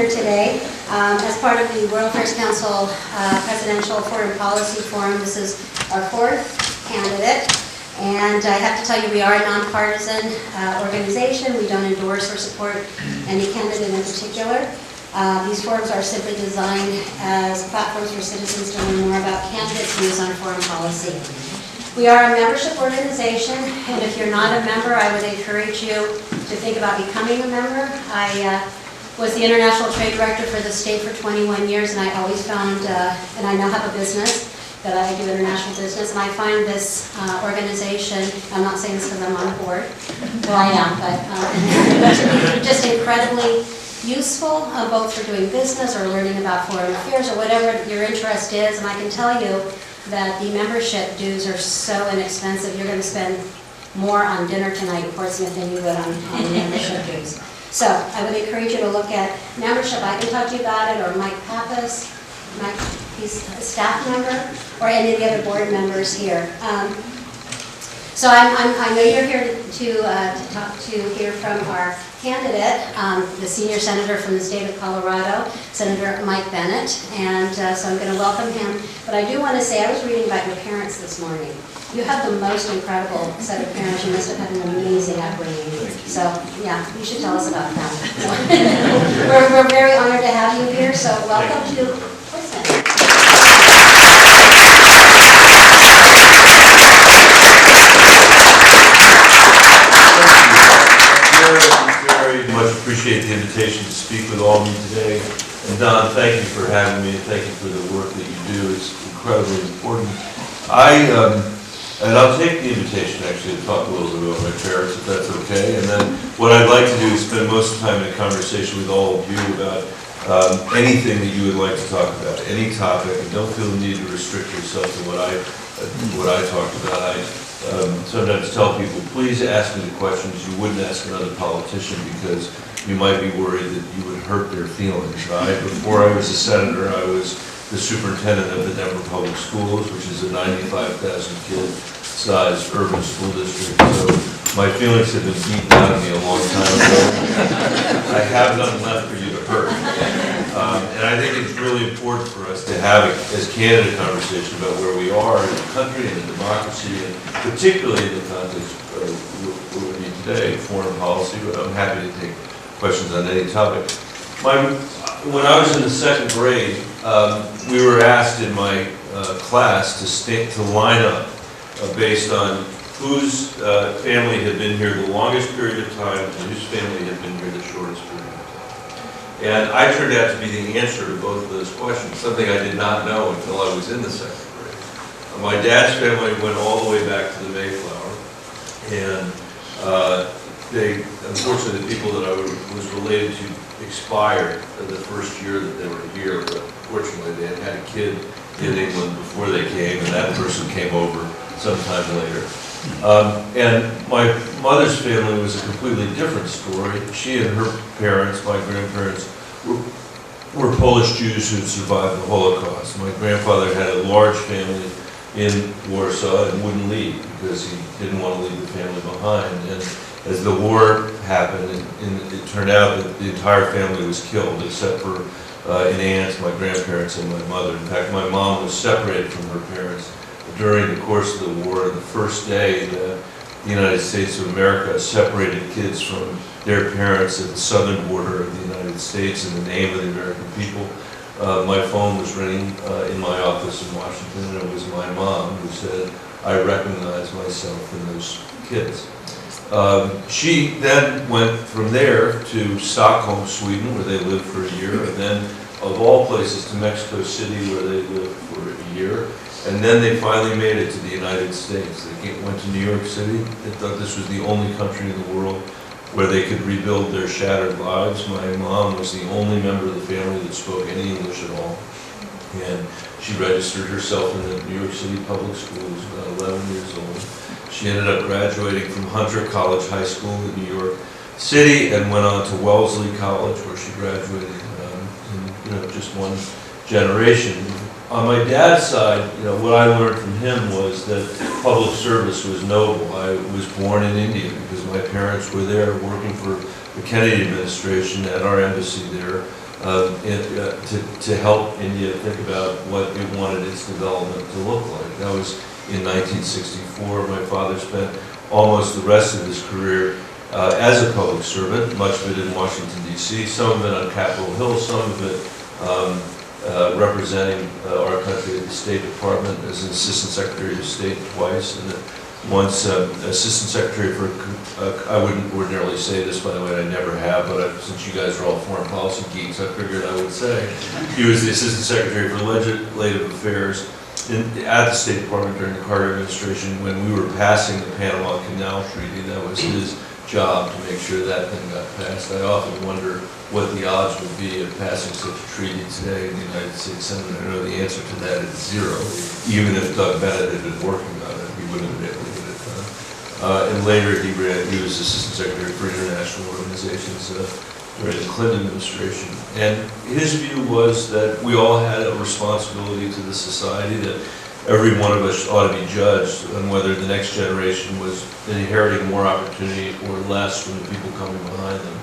here today. As part of the World Affairs Council Presidential Foreign Policy Forum, this is our fourth candidate. And I have to tell you, we are a nonpartisan organization. We don't endorse or support any candidate in particular. These forums are simply designed as platforms for citizens to learn more about candidates' views on foreign policy. We are a membership organization, and if you're not a member, I would encourage you to think about becoming a member. I was the International Trade Director for the state for 21 years, and I always found, and I now have a business, that I do international business, and I find this organization, I'm not saying this because I'm on the board, well I am, but to be just incredibly useful, both for doing business or learning about foreign affairs or whatever your interest is. And I can tell you that the membership dues are so inexpensive, you're going to spend more on dinner tonight in Portsmouth than you would on membership dues. So I would encourage you to look at membership. I can talk to you about it, or Mike Pappas, he's a staff member, or any of the other board members here. So I know you're here to hear from our candidate, the senior senator from the state of Colorado, Senator Mike Bennet, and so I'm going to welcome him. But I do want to say, I was reading about your parents this morning. You have the most incredible set of parents. You must have had an amazing upbringing. So yeah, you should tell us about them. So, we're very honored to have you here. So welcome to Portsmouth. Much appreciate the invitation to speak with all of you today. And Don, thank you for having me, and thank you for the work that you do. It's incredibly important. And I'll take the invitation actually to talk a little bit about my parents, if that's okay. And then what I'd like to do is spend most of the time in a conversation with all of you about anything that you would like to talk about, any topic, and don't feel the need to restrict yourself to what I talked about. I sometimes tell people, please ask me the questions you wouldn't ask another politician, because you might be worried that you would hurt their feelings. Before I was a senator, I was the superintendent of the Denver Public Schools, which is a 95,000 kid sized urban school district. So my feelings have been beaten out of me a long time ago. I have none left for you to hurt. And I think it's really important for us to have, as candidate, conversation about where we are in the country and in democracy, and particularly in the context of where we need today, foreign policy. But I'm happy to take questions on any topic. When I was in the second grade, we were asked in my class to line up based on whose family had been here the longest period of time and whose family had been here the shortest period of time. And I turned out to be the answer to both of those questions, something I did not know until I was in the second grade. My dad's family went all the way back to the Mayflower, and unfortunately, the people that I was related to expired the first year that they were here, but fortunately they had a kid in England before they came, and that person came over sometime later. And my mother's family was a completely different story. She and her parents, my grandparents, were Polish Jews who had survived the Holocaust. My grandfather had a large family in Warsaw and wouldn't leave because he didn't want to leave the family behind. And as the war happened, it turned out that the entire family was killed, except for an aunt, my grandparents, and my mother. In fact, my mom was separated from her parents during the course of the war. The first day that the United States of America separated kids from their parents at the southern border of the United States in the name of the American people, my phone was ringing in my office in Washington, and it was my mom who said, "I recognize myself in those kids." She then went from there to Stockholm, Sweden, where they lived for a year, and then, of all places, to Mexico City, where they lived for a year. And then they finally made it to the United States. They went to New York City. They thought this was the only country in the world where they could rebuild their shattered lives. My mom was the only member of the family that spoke any English at all. And she registered herself in the New York City public schools, about 11 years old. She ended up graduating from Hunter College High School in New York City and went on to Wellesley College, where she graduated in just one generation. On my dad's side, what I learned from him was that public service was noble. I was born in India because my parents were there working for the Kennedy administration at our embassy there. to help India think about what it wanted its development to look like. That was in 1964. My father spent almost the rest of his career as a public servant, much of it in Washington, D.C., some of it on Capitol Hill, some of it representing our country at the State Department as an Assistant Secretary of State twice, and once Assistant Secretary for, I wouldn't ordinarily say this, by the way, I never have, but since you guys are all foreign policy geeks, I figured I would say. He was the Assistant Secretary for Legislative Affairs at the State Department during the Carter administration when we were passing the Panama Canal Treaty. That was his job to make sure that thing got passed. I often wonder what the odds would be of passing such a treaty today in the United States Senate. I know the answer to that is 0. Even if Doug Bennet had been working on it, he wouldn't have been able to get it done. And later he was Assistant Secretary for International Organizations during the Clinton administration. And his view was that we all had a responsibility to the society, that every one of us ought to be judged on whether the next generation was inheriting more opportunity or less from the people coming behind them.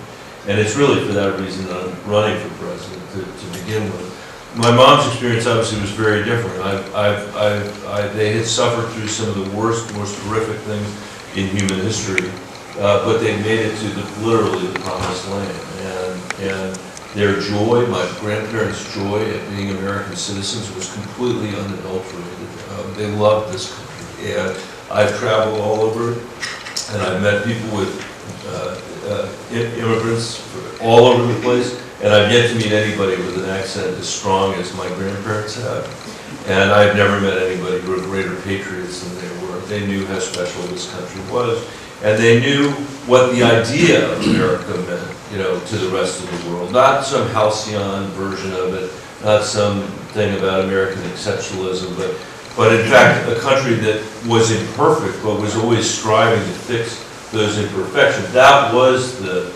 And it's really for that reason that I'm running for president, to begin with. My mom's experience obviously was very different. They had suffered through some of the worst, most horrific things in human history, but they made it to literally the promised land. And their joy, my grandparents' joy at being American citizens was completely unadulterated. They loved this country. And I've traveled all over it, and I've met people with immigrants all over the place, and I've yet to meet anybody with an accent as strong as my grandparents had. And I've never met anybody who were greater patriots than they were. They knew how special this country was, and they knew what the idea of America meant, to the rest of the world. Not some halcyon version of it, not some thing about American exceptionalism, but in fact a country that was imperfect, but was always striving to fix those imperfections. That was the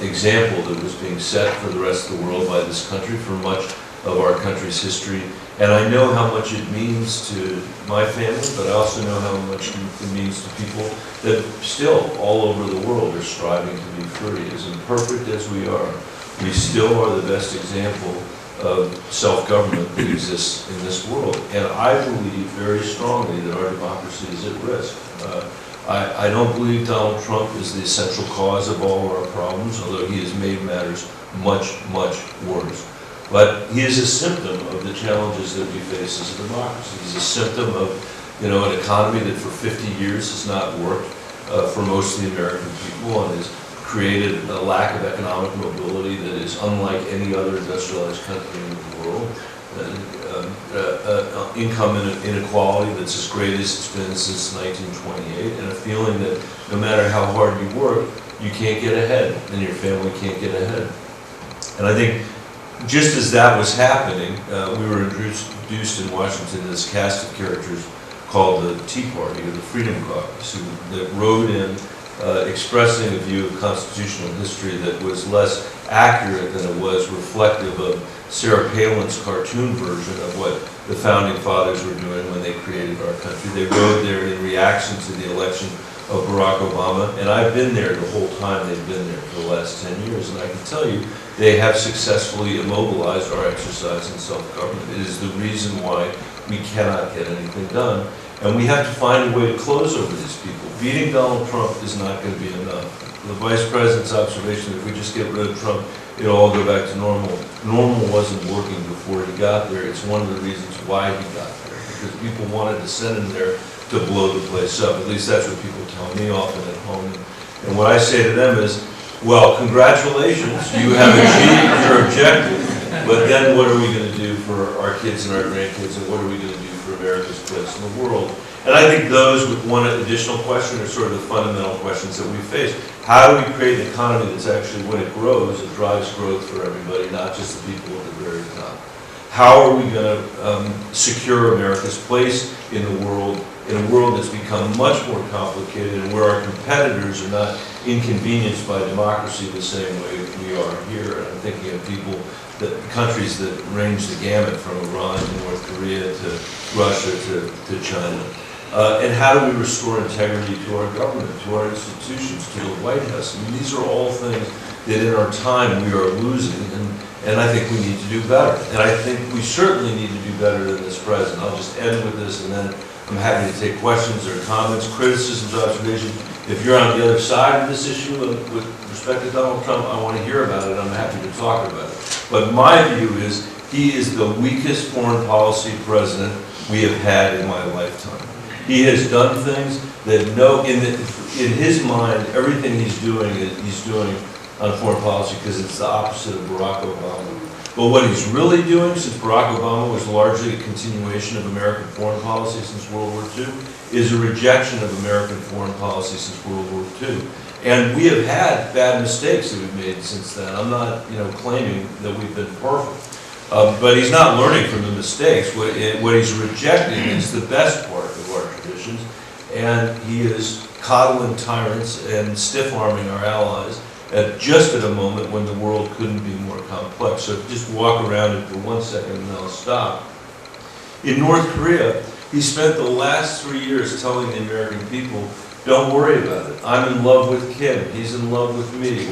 example that was being set for the rest of the world by this country for much of our country's history. And I know how much it means to my family, but I also know how much it means to people that still all over the world are striving to be free. As imperfect as we are, we still are the best example of self-government that exists in this world. And I believe very strongly that our democracy is at risk. I don't believe Donald Trump is the essential cause of all our problems, although he has made matters much, much worse. But he is a symptom of the challenges that we face as a democracy. He's a symptom of, an economy that for 50 years has not worked for most of the American people and has created a lack of economic mobility that is unlike any other industrialized country in the world. Income inequality that's as great as it's been since 1928, and a feeling that no matter how hard you work, you can't get ahead, and your family can't get ahead. And I think just as that was happening, we were introduced in Washington to this cast of characters called the Tea Party, or the Freedom Caucus, that rode in expressing a view of constitutional history that was less accurate than it was reflective of Sarah Palin's cartoon version of what the Founding Fathers were doing when they created our country. They rode there in reaction to the election of Barack Obama, and I've been there the whole time they've been there for the last 10 years, and I can tell you they have successfully immobilized our exercise in self-government. It is the reason why we cannot get anything done, and we have to find a way to close over these people. Beating Donald Trump is not going to be enough. The Vice President's observation, if we just get rid of Trump, it'll all go back to normal. Normal wasn't working before he got there. It's one of the reasons why he got there, because people wanted to send him there to blow the place up. At least that's what people tell me often at home. And what I say to them is, well, congratulations, you have achieved your objective, but then what are we going to do for our kids and our grandkids, and what are we going to do for America's place in the world? And I think those, with one additional question, are sort of the fundamental questions that we face. How do we create an economy that's actually, when it grows, it drives growth for everybody, not just the people at the very top? How are we going to secure America's place in the world, in a world that's become much more complicated and where our competitors are not inconvenienced by democracy the same way we are here? And I'm thinking of countries that range the gamut from Iran to North Korea to Russia to China. And how do we restore integrity to our government, to our institutions, to the White House? I mean, these are all things that in our time we are losing, and I think we need to do better. And I think we certainly need to do better than this president. I'll just end with this, and then I'm happy to take questions or comments, criticisms, observations. If you're on the other side of this issue with respect to Donald Trump, I want to hear about it. I'm happy to talk about it. But my view is he is the weakest foreign policy president we have had in my lifetime. He has done things that in his mind, everything he's doing on foreign policy because it's the opposite of Barack Obama. But what he's really doing, since Barack Obama was largely a continuation of American foreign policy since World War II, is a rejection of American foreign policy since World War II. And we have had bad mistakes that we've made since then. I'm not, claiming that we've been perfect. But he's not learning from the mistakes. What he's rejecting is the best part of our traditions, and he is coddling tyrants and stiff-arming our allies just at a moment when the world couldn't be more complex. So just walk around it for 1 second and then I'll stop. In North Korea, he spent the last 3 years telling the American people, don't worry about it. I'm in love with Kim. He's in love with me.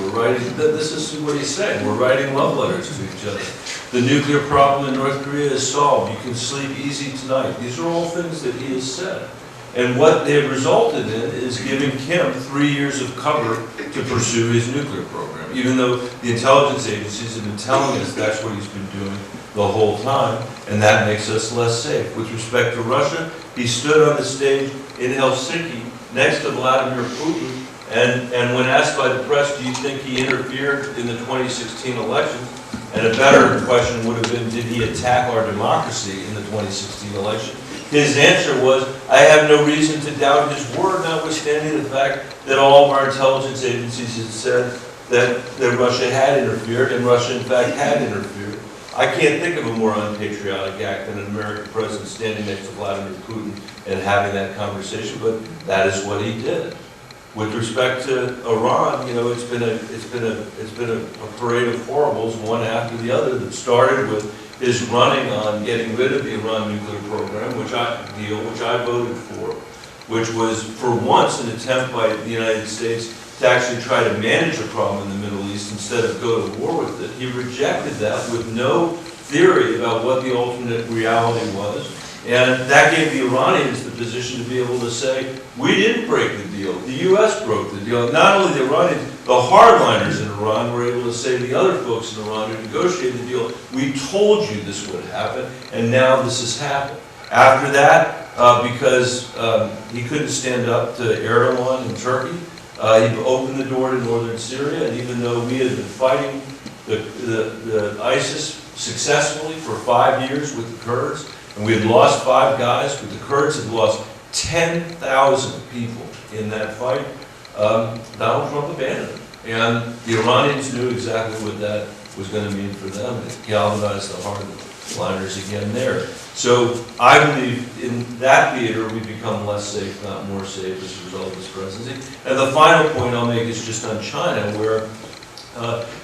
This is what he's saying. We're writing love letters to each other. The nuclear problem in North Korea is solved. You can sleep easy tonight. These are all things that he has said. And what they have resulted in is giving Kim 3 years of cover to pursue his nuclear program, even though the intelligence agencies have been telling us that's what he's been doing the whole time, and that makes us less safe. With respect to Russia, he stood on the stage in Helsinki next to Vladimir Putin, and when asked by the press, do you think he interfered in the 2016 election? And a better question would have been, did he attack our democracy in the 2016 election? His answer was, I have no reason to doubt his word, notwithstanding the fact that all of our intelligence agencies had said that Russia had interfered, and Russia in fact had interfered. I can't think of a more unpatriotic act than an American president standing next to Vladimir Putin and having that conversation, but that is what he did. With respect to Iran, it's been a parade of horribles, one after the other, that started with his running on getting rid of the Iran nuclear program, which I voted for, which was for once an attempt by the United States to actually try to manage a problem in the Middle East instead of go to war with it. He rejected that with no theory about what the alternate reality was. And that gave the Iranians the position to be able to say, we didn't break the deal. The U.S. broke the deal. Not only the Iranians, the hardliners in Iran were able to say to the other folks in Iran who negotiated the deal, we told you this would happen, and now this has happened. After that, because he couldn't stand up to Erdogan in Turkey, he opened the door to northern Syria, and even though we had been fighting the ISIS successfully for 5 years with the Kurds, and we had lost 5 guys, but the Kurds had lost 10,000 people in that fight, Donald Trump abandoned them. And the Iranians knew exactly what that was going to mean for them. It galvanized the hardliners again there. So I believe in that theater we become less safe, not more safe as a result of this presidency. And the final point I'll make is just on China, where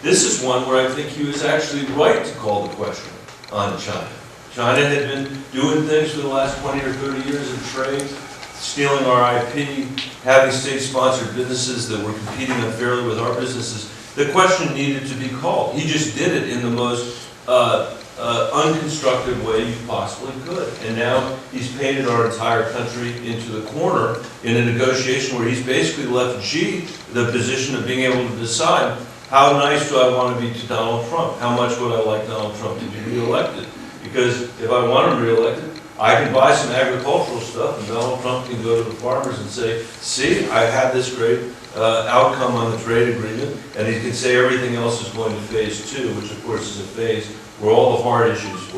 this is one where I think he was actually right to call the question on China. China had been doing things for the last 20 or 30 years in trade, stealing our IP, having state-sponsored businesses that were competing unfairly with our businesses. The question needed to be called. He just did it in the most unconstructive way you possibly could. And now he's painted our entire country into the corner in a negotiation where he's basically left Xi the position of being able to decide, how nice do I want to be to Donald Trump? How much would I like Donald Trump to be reelected? Because if I want him reelected, I can buy some agricultural stuff, and Donald Trump can go to the farmers and say, see, I had this great outcome on the trade agreement, and he can say everything else is going to phase 2, which of course is a phase where all the hard issues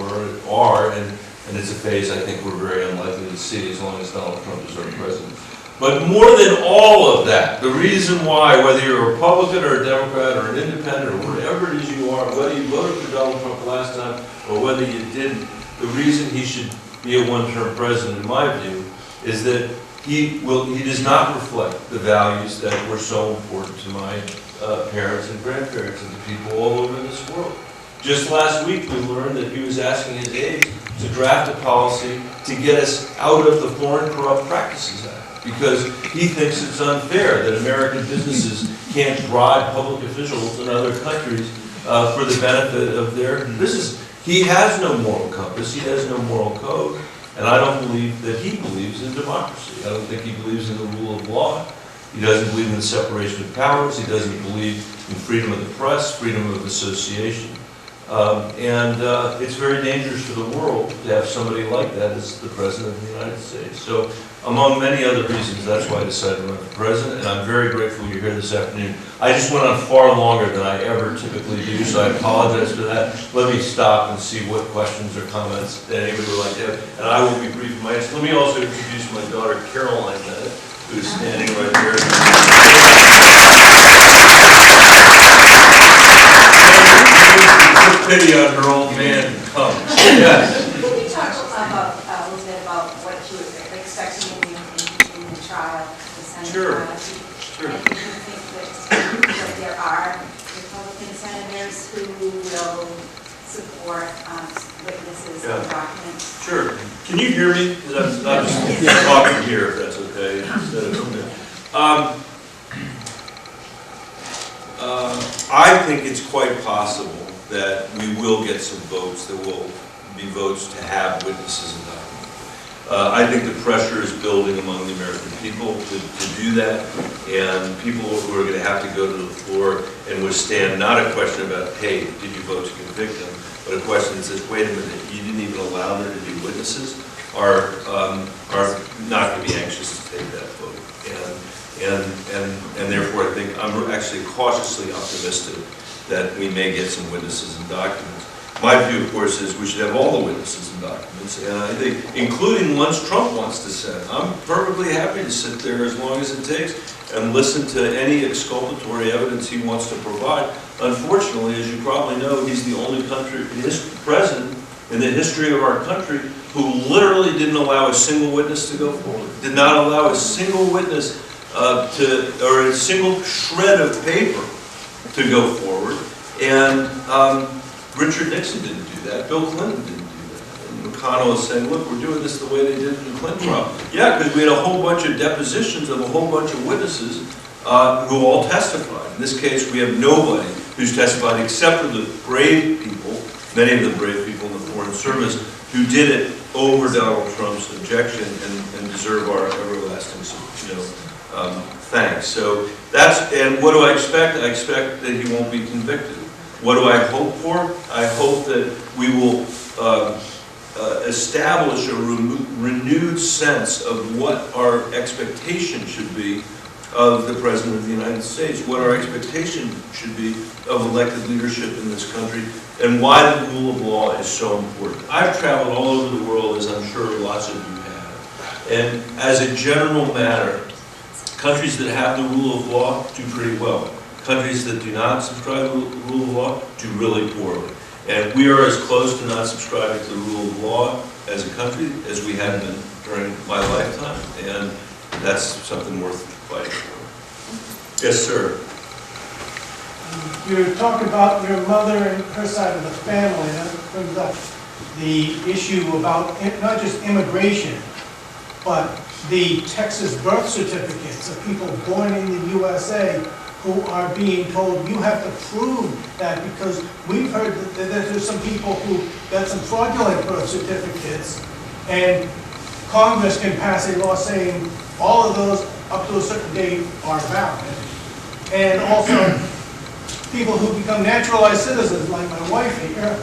are, and it's a phase I think we're very unlikely to see as long as Donald Trump is our president. But more than all of that, the reason why, whether you're a Republican or a Democrat or an independent or whatever it is you are, whether you voted for Donald Trump last time or whether you didn't, the reason he should be a one-term president, in my view, is that he does not reflect the values that were so important to my parents and grandparents and the people all over this world. Just last week, we learned that he was asking his aides to draft a policy to get us out of the Foreign Corrupt Practices Act, because he thinks it's unfair that American businesses can't bribe public officials in other countries for the benefit of their business. He has no moral compass, he has no moral code, and I don't believe that he believes in democracy. I don't think he believes in the rule of law. He doesn't believe in the separation of powers. He doesn't believe in freedom of the press, freedom of association. It's very dangerous for the world to have somebody like that as the President of the United States. So, among many other reasons, that's why I decided to run for President, and I'm very grateful you're here this afternoon. I just went on far longer than I ever typically do, so I apologize for that. Let me stop and see what questions or comments that anybody would like to have, and I will be brief in my answer. Let me also introduce my daughter, Caroline Bennet, who's standing right here. Pity on her old man. Come. Yes. Can you talk about a little bit about what you were expecting in the trial, the Senate Sure. trial? Sure. And do you think that there are Republican senators who will support witnesses and documents? Sure. Can you hear me? Because I'm just talking here, if that's okay, instead of over there. I think it's quite possible that we will get some votes that will be votes to have witnesses and documents. I think the pressure is building among the American people to do that, and people who are going to have to go to the floor and withstand not a question about, hey, did you vote to convict them, but a question that says, wait a minute, you didn't even allow there to be witnesses, are not going to be anxious to take that vote. And therefore, I think I'm actually cautiously optimistic that we may get some witnesses and documents. My view, of course, is we should have all the witnesses and documents, and I think, including ones Trump wants to send. I'm perfectly happy to sit there as long as it takes and listen to any exculpatory evidence he wants to provide. Unfortunately, as you probably know, he's the only president in the history of our country who literally didn't allow a single witness to go forward, did not allow a single witness or a single shred of paper to go forward. And Richard Nixon didn't do that. Bill Clinton didn't do that. And McConnell is saying, look, we're doing this the way they did in the Clinton trial. Yeah, because we had a whole bunch of depositions of a whole bunch of witnesses who all testified. In this case, we have nobody who's testified except for the brave people, many of the brave people in the Foreign Service, who did it over Donald Trump's objection and deserve our everlasting thanks. So and what do I expect? I expect that he won't be convicted. What do I hope for? I hope that we will establish a renewed sense of what our expectation should be of the President of the United States, what our expectation should be of elected leadership in this country, and why the rule of law is so important. I've traveled all over the world, as I'm sure lots of you have, and as a general matter, countries that have the rule of law do pretty well. Countries that do not subscribe to the rule of law do really poorly. And we are as close to not subscribing to the rule of law as a country as we have been during my lifetime, and that's something worth fighting for. Yes, sir. You talk about your mother and her side of the family, and that brings up the issue about not just immigration, but the Texas birth certificates of people born in the USA who are being told you have to prove that, because we've heard that there's some people who got some fraudulent birth certificates, and Congress can pass a law saying all of those up to a certain date are valid. And also, people who become naturalized citizens, like my wife here,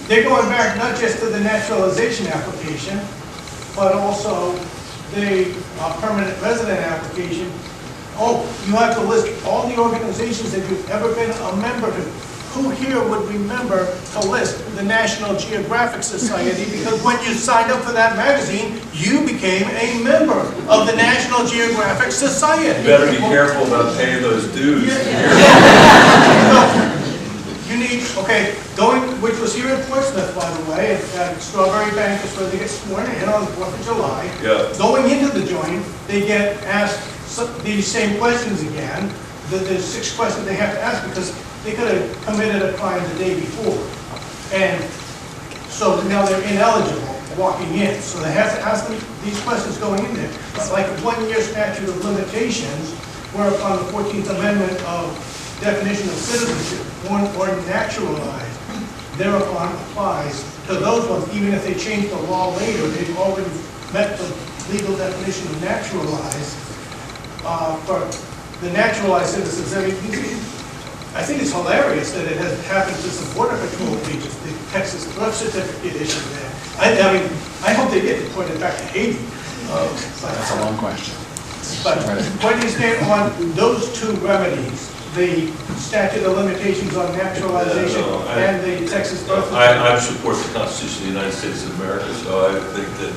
they're going back not just to the naturalization application, but also the permanent resident application. Oh, you have to list all the organizations that you've ever been a member to. Who here would remember to list the National Geographic Society? Because when you signed up for that magazine, you became a member of the National Geographic Society. You better be careful about paying those dues. You need, which was here in Portsmouth, by the way, at Strawberry Bank is where they get sworn in on the 4th of July. Yeah. Going into the joint, they get asked these same questions again. There's 6 questions they have to ask, because they could have committed a crime the day before. And so now they're ineligible walking in. So they have to ask them these questions going in there. It's like a 1-year statute of limitations, whereupon the 14th Amendment of definition of citizenship, born or naturalized, thereupon applies to those ones, even if they change the law later, they've already met the legal definition of naturalized. For the naturalized citizens, I think it's hilarious that it has happened to some border patrol agents, the Texas birth certificate issue there. I mean, I hope they get deported back to Haiti. That's a long question. But where do you stand on those two remedies? The statute of limitations on naturalization and the Texas birth certificate? I support the Constitution of the United States of America, so I think that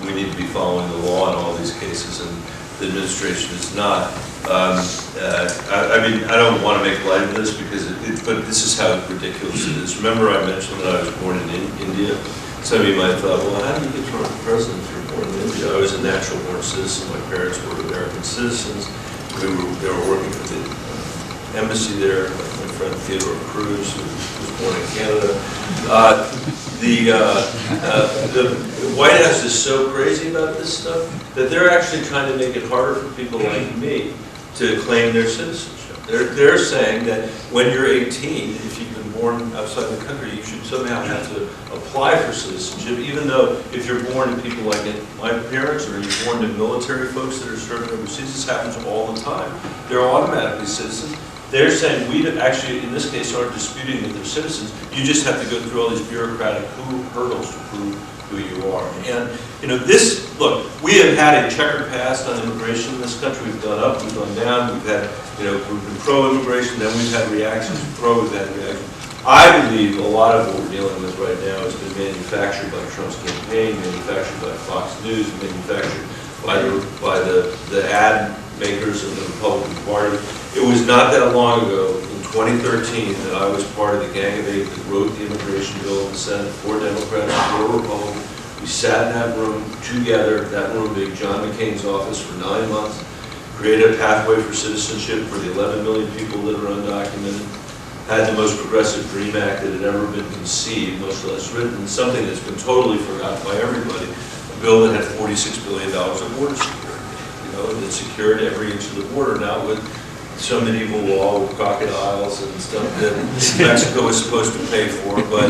we need to be following the law in all these cases, and the administration is not. I mean, I don't want to make light of this, because but this is how ridiculous it is. Remember I mentioned that I was born in India? Some of you might have thought, well, how do you get to run for president if you're born in India? I was a natural born citizen. My parents were American citizens. They were working for the embassy there. My friend Theodore Cruz, who was born in Canada. The White House is so crazy about this stuff that they're actually trying to make it harder for people like me to claim their citizenship. They're saying that when you're 18, if you've been born outside the country, you should somehow have to apply for citizenship, even though if you're born to people like my parents, or you're born to military folks that are serving overseas, this happens all the time. They're automatically citizens. They're saying we actually, in this case, aren't disputing that they're citizens. You just have to go through all these bureaucratic hurdles to prove who you are. And, you know, look, we have had a checkered past on immigration in this country. We've gone up, we've gone down, we've had, you know, we've been pro-immigration, then we've had reactions, we've had reactions. I believe a lot of what we're dealing with right now has been manufactured by Trump's campaign, manufactured by Fox News, manufactured by the ad makers of the Republican Party. It was not that long ago, in 2013, that I was part of the Gang of Eight that wrote the immigration bill in the Senate, 4 Democrats, 4 Republicans. We sat in that room together, that room being John McCain's office, for 9 months, created a pathway for citizenship for the 11 million people that are undocumented, had the most progressive DREAM Act that had ever been conceived, much less written, something that's been totally forgotten by everybody, a bill that had $46 billion of border security, you know, that secured every inch of the border, not with some medieval law with crocodiles and stuff that Mexico was supposed to pay for, but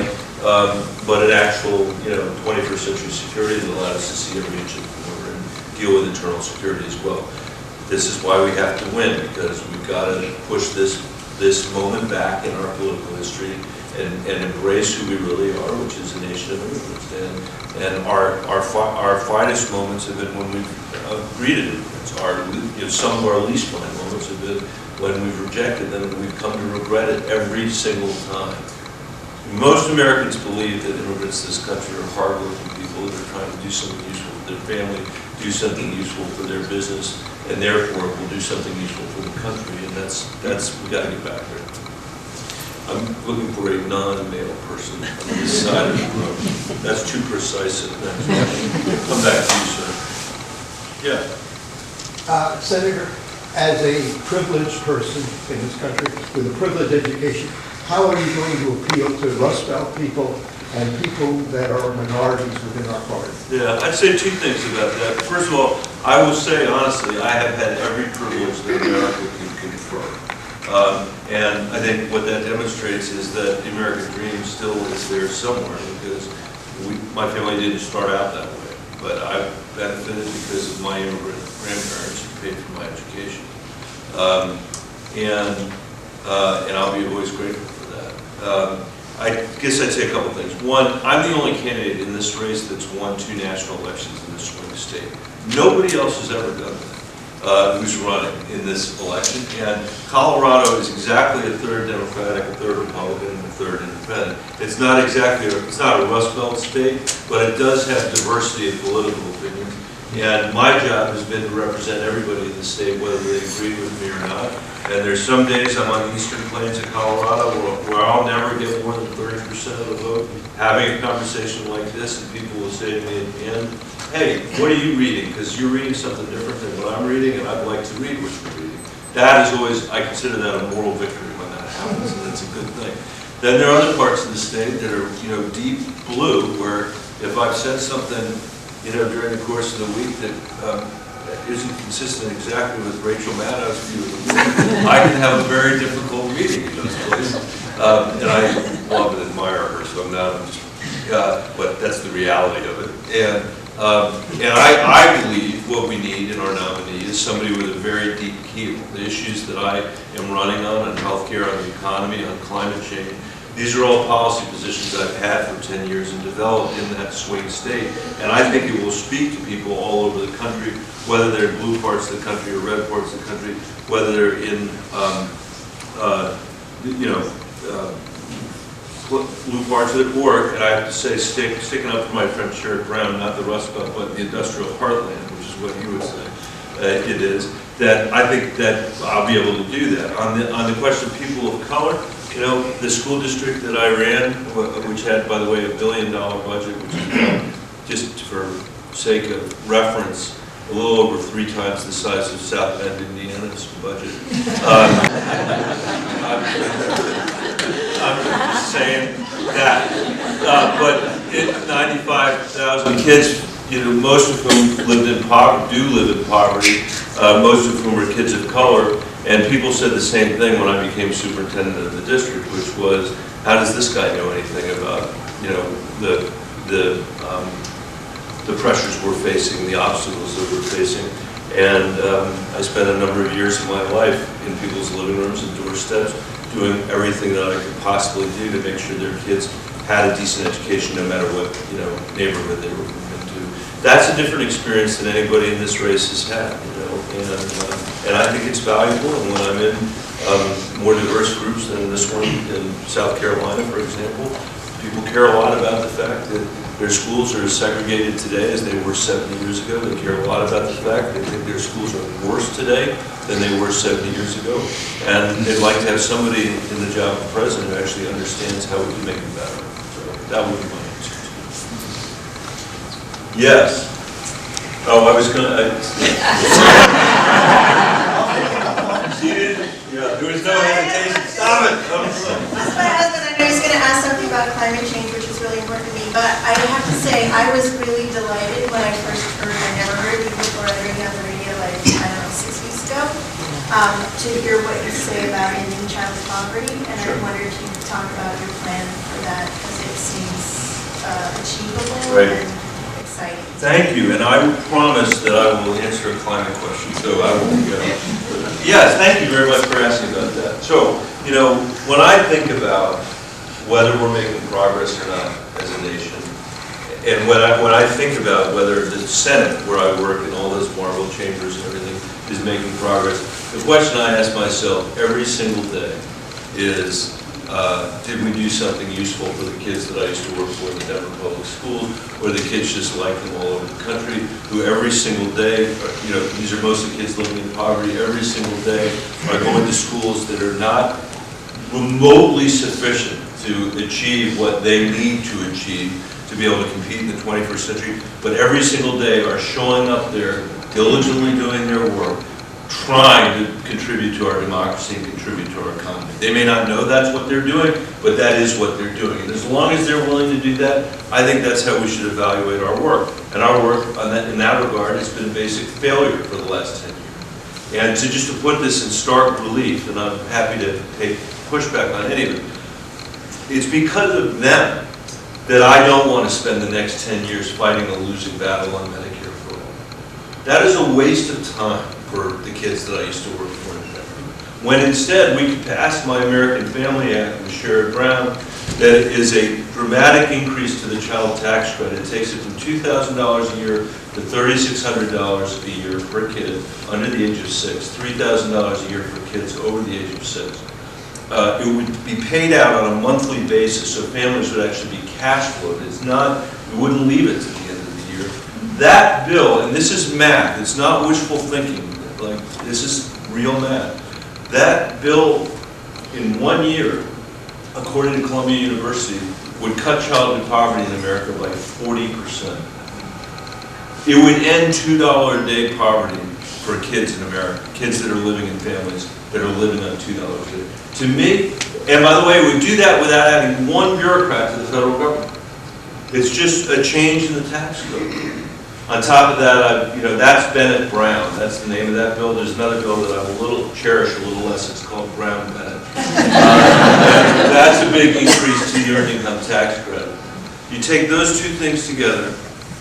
an actual, you know, 21st century security that allowed us to see every inch of the border and deal with internal security as well. This is why we have to win, because we've got to push this moment back in our political history and embrace who we really are, which is a nation of immigrants. And our finest moments have been when we've greeted immigrants. Some of our least fine moments have been when we've rejected them, and we've come to regret it every single time. Most Americans believe that immigrants to this country are hardworking people that are trying to do something useful for their family, do something useful for their business, and therefore will do something useful for the country. And that's we got to get back there. I'm looking for a non-male person on this side of the room. That's too precise. Come back to you, sir. Yeah. Senator, as a privileged person in this country with a privileged education, how are you going to appeal to Rust Belt people and people that are minorities within our party? Yeah, I'd say 2 things about that. First of all, I will say honestly, I have had every privilege that America can confer. And I think what that demonstrates is that the American dream still is there somewhere, because my family didn't start out that way. But I've benefited because of my immigrant grandparents who paid for my education. And I'll be always grateful for that. I guess I'd say a couple things. One, I'm the only candidate in this race that's won 2 national elections in this swing state. Nobody else has ever done that, who's running in this election. And Colorado is exactly a 3rd Democratic, a 3rd Republican, and a 3rd Independent. It's not a Rust Belt state, but it does have diversity of political opinions. And my job has been to represent everybody in the state, whether they agree with me or not. And there's some days I'm on the eastern plains of Colorado where I'll never get more than 30% of the vote. Having a conversation like this, and people will say to me at the end, hey, what are you reading? Because you're reading something different than what I'm reading, and I'd like to read what you're reading. That is always, I consider that a moral victory when that happens. That's a good thing. Then there are other parts of the state that are, deep blue, where if I've said something, during the course of the week that isn't consistent exactly with Rachel Maddow's view of the world, I can have a very difficult meeting in those places. And I love and admire her, so I'm not, but that's the reality of it. And I believe what we need in our nominee is somebody with a very deep keel. The issues that I am running on healthcare, on the economy, on climate change, these are all policy positions I've had for 10 years and developed in that swing state. And I think it will speak to people all over the country, whether they're in blue parts of the country or red parts of the country, whether they're in, blue parts of it, or, and I have to say, sticking up for my friend Sherrod Brown, not the Rust Belt, but the industrial heartland, which is what he would say it is, that I think that I'll be able to do that. On the question of people of color, the school district that I ran, which had, by the way, $1 billion budget, which is, just for sake of reference, a little over 3 times the size of South Bend, Indiana's budget. I'm just saying that. But 95,000 kids, most of whom do live in poverty, most of whom are kids of color, and people said the same thing when I became superintendent of the district, which was, how does this guy know anything about, the pressures we're facing, the obstacles that we're facing? And I spent a number of years of my life in people's living rooms and doorsteps doing everything that I could possibly do to make sure their kids had a decent education no matter what neighborhood they were into. That's a different experience than anybody in this race has had, and I think it's valuable. And when I'm in more diverse groups than this one in South Carolina, for example, people care a lot about the fact that their schools are as segregated today as they were 70 years ago. They care a lot about the fact that their schools are worse today than they were 70 years ago. And they'd like to have somebody in the job of president who actually understands how we can make it better. So that would be my answer. Yes. Oh, I was going to... Yeah, there was no hesitation. Stop it. That's my husband. I know he's going to ask something about climate change, which is really important to me. But I have to say, I was really delighted when I first heard, I never heard you before I heard you on the radio, like, I don't know, 6 weeks ago, to hear what you say about ending child poverty. And I wondered if you could talk about your plan for that, because it seems achievable and exciting. Thank you, and I promise that I will answer a climate question, so I will go. Yes, thank you very much for asking about that. So, when I think about whether we're making progress or not as a nation, and when I think about whether the Senate, where I work in all those marble chambers and everything, is making progress, the question I ask myself every single day is, did we do something useful for the kids that I used to work for in the Denver Public Schools, or the kids just like them all over the country, who every single day, these are mostly kids living in poverty, every single day are going to schools that are not remotely sufficient to achieve what they need to achieve to be able to compete in the 21st century, but every single day are showing up there, diligently doing their work, trying to contribute to our democracy and contribute to our economy. They may not know that's what they're doing, but that is what they're doing. And as long as they're willing to do that, I think that's how we should evaluate our work. And our work in that regard has been a basic failure for the last 10 years. And just to put this in stark relief, and I'm happy to take pushback on any of it, it's because of them that I don't want to spend the next 10 years fighting a losing battle on Medicare for all. That is a waste of time for the kids that I used to work for in Denver. When instead we could pass my American Family Act with Sherrod Brown, that is a dramatic increase to the child tax credit. It takes it from $2,000 a year to $3,600 a year per kid under the age of 6, $3,000 a year for kids over the age of 6. It would be paid out on a monthly basis, so families would actually be cash flowed. It's not, we wouldn't leave it to the end of the year. That bill, and this is math, it's not wishful thinking, like this is real math. That bill in 1 year, according to Columbia University, would cut childhood poverty in America by 40%. It would end $2 a day poverty for kids in America, kids that are living in families that are living on $2 a day. To me, and by the way, we do that without adding one bureaucrat to the federal government. It's just a change in the tax code. On top of that, that's Bennet Brown. That's the name of that bill. There's another bill that I cherish a little less. It's called Brown Bennet. That's a big increase to the earned income tax credit. You take those two things together,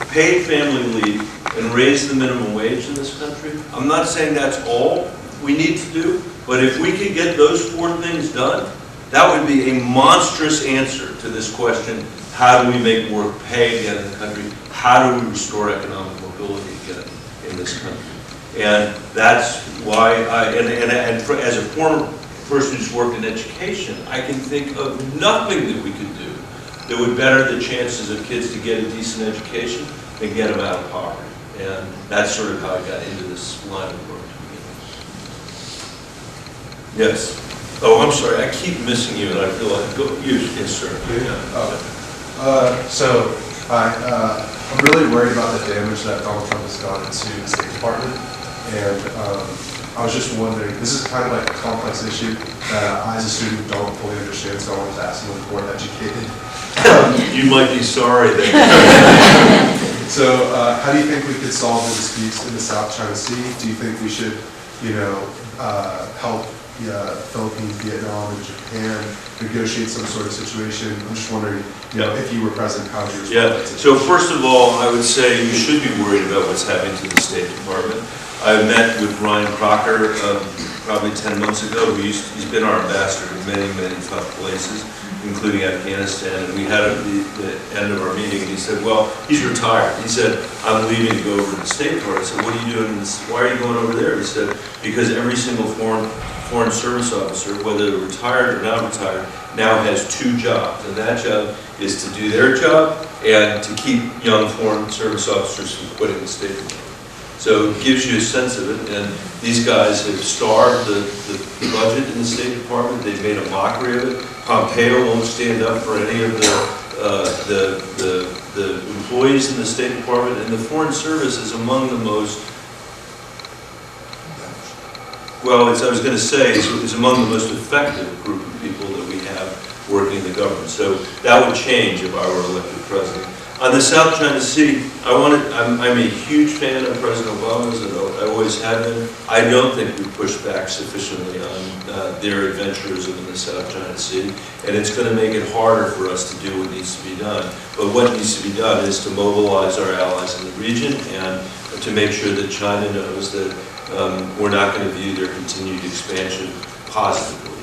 paid family leave, and raise the minimum wage in this country. I'm not saying that's all we need to do, but if we could get those four things done, that would be a monstrous answer to this question: how do we make work pay again in the country? How do we restore economic mobility again in this country? And that's why as a former person who's worked in education, I can think of nothing that we could do that would better the chances of kids to get a decent education and get them out of poverty. And that's sort of how I got into this line of work to begin with. Yes. Oh, I'm sorry. I keep missing you, and I feel like yes, sir. I'm really worried about the damage that Donald Trump has done to the State Department, and I was just wondering, this is kind of like a complex issue that I, as a student, don't fully understand, so I wanted to ask someone who's more educated. You might be sorry that. So, how do you think we could solve the disputes in the South China Sea? Do you think we should, help Philippines, Vietnam, and Japan negotiate some sort of situation? I'm just wondering, if you were president, how would you respond? Yeah. So first of all, I would say you should be worried about what's happening to the State Department. I met with Ryan Crocker probably 10 months ago. He's been our ambassador in many, many tough places, including Afghanistan. And we had at the end of our meeting, and he said, well, he's retired. He said, I'm leaving to go over to the State Department. I said, what are you doing in this? Why are you going over there? He said, because every single foreign service officer, whether they're retired or not retired, now has two jobs. And that job is to do their job and to keep young foreign service officers from quitting the State Department. So it gives you a sense of it, and these guys have starved the budget in the State Department. They've made a mockery of it. Pompeo won't stand up for any of the employees in the State Department, and the Foreign Service is among the most, well, I was going to say, is among the most effective group of people that we have working in the government. So that would change if I were elected president. On the South China Sea, I'm a huge fan of President Obama's, and I always have been. I don't think we pushed back sufficiently on their adventurism in the South China Sea, and it's going to make it harder for us to do what needs to be done. But what needs to be done is to mobilize our allies in the region and to make sure that China knows that we're not going to view their continued expansion positively.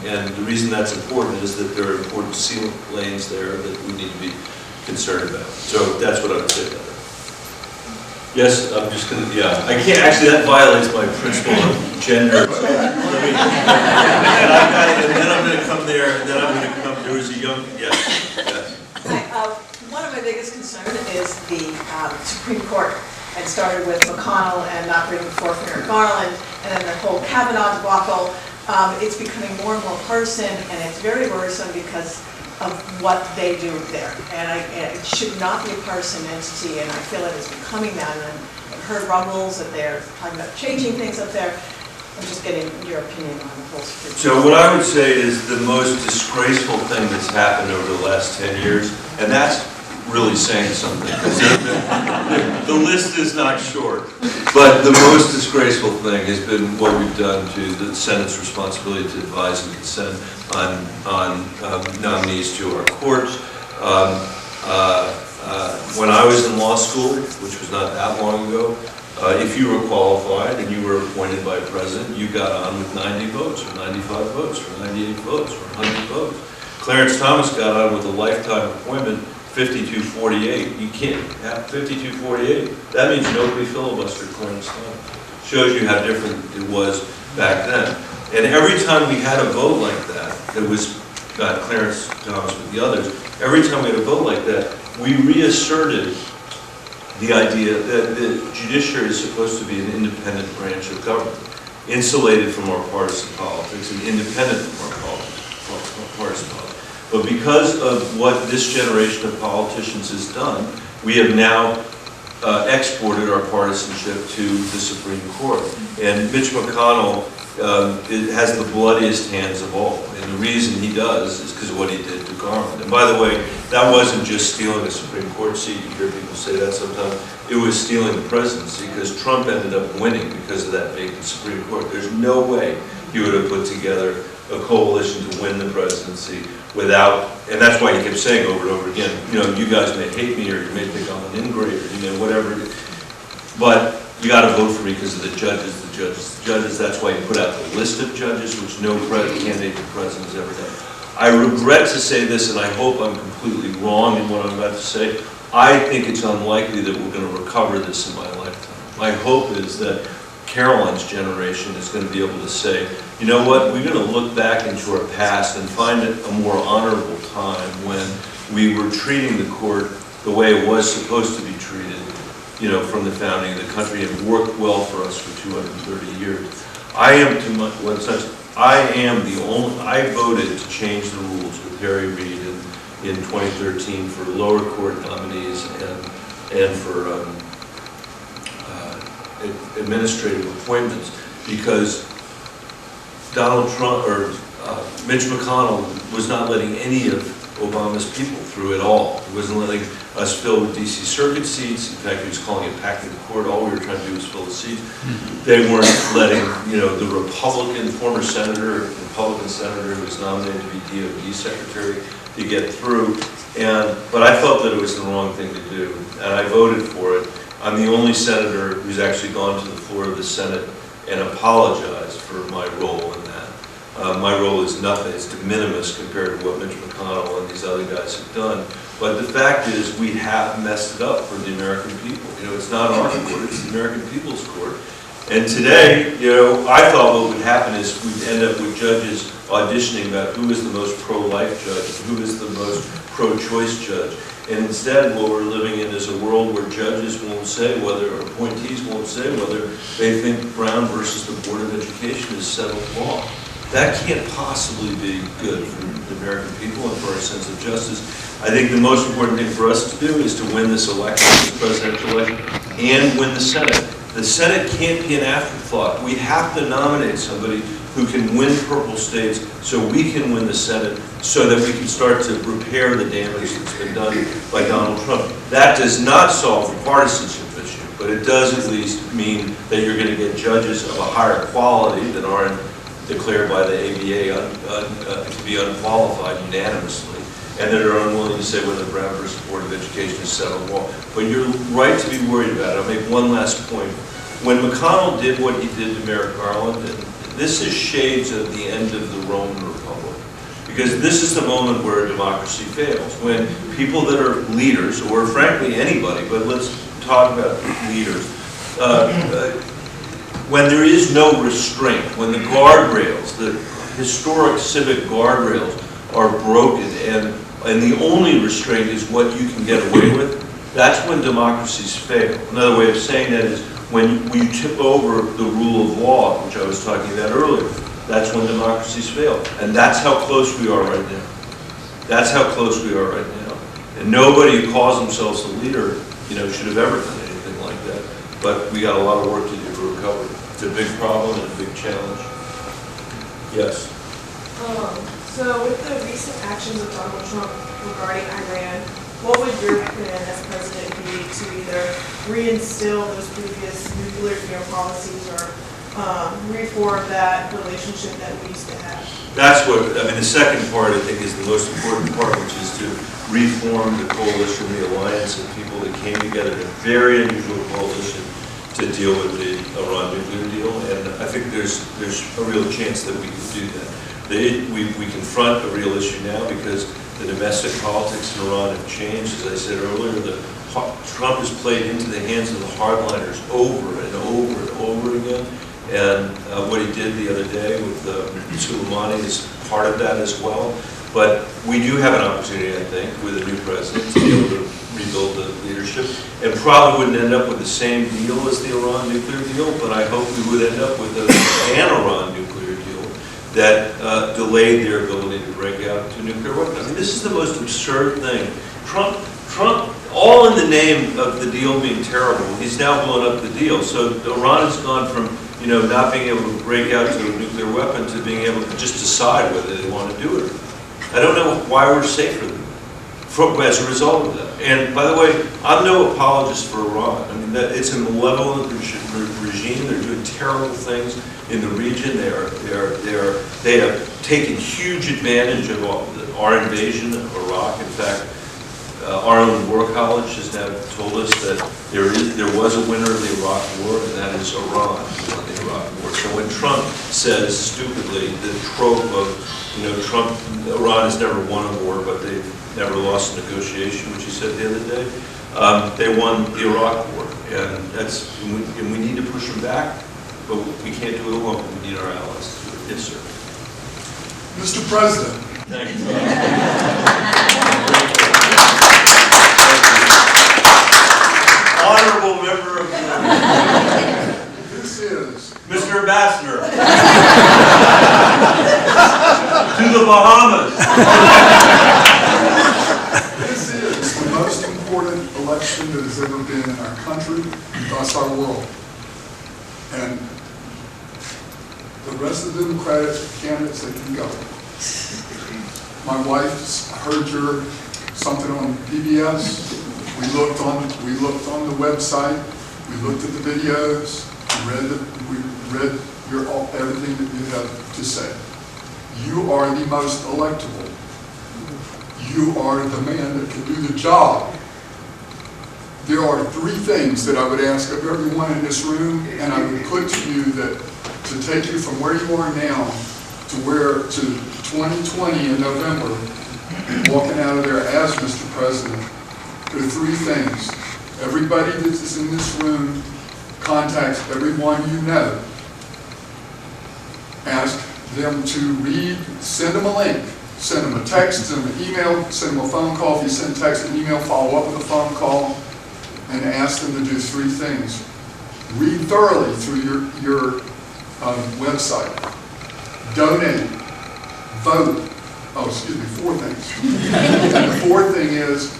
And the reason that's important is that there are important sea lanes there that we need to be concerned about. So that's what I would say about it. Yes, I'm just going to, I can't, actually that violates my principle of gender. And then I'm going to come there, and then I'm going to come, there was a young, yes. Hi, one of my biggest concerns is the Supreme Court. It started with McConnell and not bringing forth Merrick Garland, and then the whole Kavanaugh debacle. It's becoming more and more partisan, and it's very worrisome because of what they do there. And it should not be a partisan entity, and I feel it is becoming that. And I've heard rumbles that they're talking about changing things up there. I'm just getting your opinion on the whole Supreme Court. So what I would say is the most disgraceful thing that's happened over the last 10 years, and that's really saying something, because the list is not short. But the most disgraceful thing has been what we've done to the Senate's responsibility to advise and consent on nominees to our courts. When I was in law school, which was not that long ago, if you were qualified and you were appointed by a president, you got on with 90 votes, or 95 votes, or 98 votes, or 100 votes. Clarence Thomas got on with a lifetime appointment, 52-48. You can't have 52-48. That means nobody filibustered Clarence Thomas. Shows you how different it was back then. And every time we had a vote like that, that was not Clarence Thomas but the others, every time we had a vote like that, we reasserted the idea that the judiciary is supposed to be an independent branch of government, insulated from our partisan politics and independent from our partisan politics. But because of what this generation of politicians has done, we have now exported our partisanship to the Supreme Court. And Mitch McConnell it has the bloodiest hands of all. And the reason he does is because of what he did to Garland. And by the way, that wasn't just stealing a Supreme Court seat. You hear people say that sometimes. It was stealing the presidency because Trump ended up winning because of that vacant Supreme Court. There's no way he would have put together a coalition to win the presidency without, and that's why he kept saying over and over again, you know, you guys may hate me or you may think I'm an ingrate or, you know, whatever. But you got to vote for me because of the judges, the judges, the judges. That's why he put out the list of judges, which no candidate for president has ever done. I regret to say this, and I hope I'm completely wrong in what I'm about to say. I think it's unlikely that we're going to recover this in my lifetime. My hope is that Caroline's generation is going to be able to say, you know what, we're going to look back into our past and find it a more honorable time when we were treating the court the way it was supposed to be treated, you know, from the founding of the country, and worked well for us for 230 years. I am the only, I voted to change the rules with Harry Reid in 2013 for lower court nominees and for administrative appointments, because Donald Trump, or Mitch McConnell, was not letting any of Obama's people through at all. He wasn't letting us fill with DC Circuit seats. In fact, he was calling it packing the court. All we were trying to do was fill the seats. They weren't letting, you know, the former senator, Republican senator who was nominated to be DOD secretary to get through. But I felt that it was the wrong thing to do, and I voted for it. I'm the only senator who's actually gone to the floor of the Senate and apologized for my role in that. My role is nothing, it's de minimis compared to what Mitch McConnell and these other guys have done. But the fact is, we have messed it up for the American people. You know, it's not our court, it's the American people's court. And today, you know, I thought what would happen is we'd end up with judges auditioning about who is the most pro-life judge, who is the most pro-choice judge. And instead, what we're living in is a world where judges won't say whether, or appointees won't say whether they think Brown versus the Board of Education is settled law. That can't possibly be good for the American people and for our sense of justice. I think the most important thing for us to do is to win this election, this presidential election, and win the Senate. The Senate can't be an afterthought. We have to nominate somebody who can win purple states so we can win the Senate, so that we can start to repair the damage that's been done by Donald Trump. That does not solve the partisanship issue, but it does at least mean that you're going to get judges of a higher quality that aren't declared by the ABA to be unqualified unanimously, and that are unwilling to say whether Brown versus Board of Education is settled law. But you're right to be worried about it. I'll make one last point. When McConnell did what he did to Merrick Garland, and this is shades of the end of the Roman Republic, because this is the moment where democracy fails. When people that are leaders, or frankly anybody, but let's talk about leaders, when there is no restraint, when the guardrails, the historic civic guardrails are broken, and the only restraint is what you can get away with, that's when democracies fail. Another way of saying that is when you tip over the rule of law, which I was talking about earlier, that's when democracies fail. And that's how close we are right now. That's how close we are right now. And nobody who calls themselves a leader, you know, should have ever done anything like that. But we got a lot of work to do to recover. It's a big problem and a big challenge. Yes? So with the recent actions of Donald Trump regarding Iran, what would your plan as president be to either reinstill those previous nuclear policies or reform that relationship that we used to have? That's what, I mean, the second part I think is the most important part, which is to reform the coalition, the alliance of people that came together in a very unusual coalition to deal with the Iran nuclear deal, and I think there's a real chance that we can do that. We confront a real issue now because the domestic politics in Iran have changed. As I said earlier, Trump has played into the hands of the hardliners over and over and over again, and what he did the other day with Soleimani is part of that as well. But we do have an opportunity, I think, with a new president to be able to rebuild the leadership, and probably wouldn't end up with the same deal as the Iran nuclear deal, but I hope we would end up with an Iran nuclear deal that delayed their ability to break out into nuclear weapons. I mean, this is the most absurd thing. Trump, all in the name of the deal being terrible, he's now blown up the deal. So Iran has gone from you know, not being able to break out to a nuclear weapon to being able to just decide whether they want to do it or not. I don't know why we're safer as a result of that. And by the way, I'm no apologist for Iran. I mean, it's a malevolent regime. They're doing terrible things in the region. They have taken huge advantage of our invasion of Iraq. In fact, our own War College has now told us that there was a winner of the Iraq War, and that is Iran who won the Iraq War. So when Trump says stupidly the trope of, you know, Iran has never won a war, but they've never lost a negotiation, which he said the other day, they won the Iraq War, and we need to push them back, but we can't do it alone. We need our allies to do it. Yes, sir. Mr. President. Thank you. Honorable member of the This is Mr. Ambassador to the Bahamas. This is the most important election that has ever been in our country, across our world. And the rest of the Democratic candidates, they can go. My wife heard something on PBS. We looked on the website. We looked at the videos. We read everything that you have to say. You are the most electable. You are the man that can do the job. There are three things that I would ask of everyone in this room, and I would put to you that to take you from where you are now to 2020 in November, walking out of there as Mr. President. There are three things. Everybody that is in this room contacts everyone you know. Ask them to read, send them a link, send them a text, send them an email, send them a phone call. If you send a text and email, follow up with a phone call, and ask them to do three things. Read thoroughly through your website. Donate. Vote. Oh, excuse me, four things. And the fourth thing is,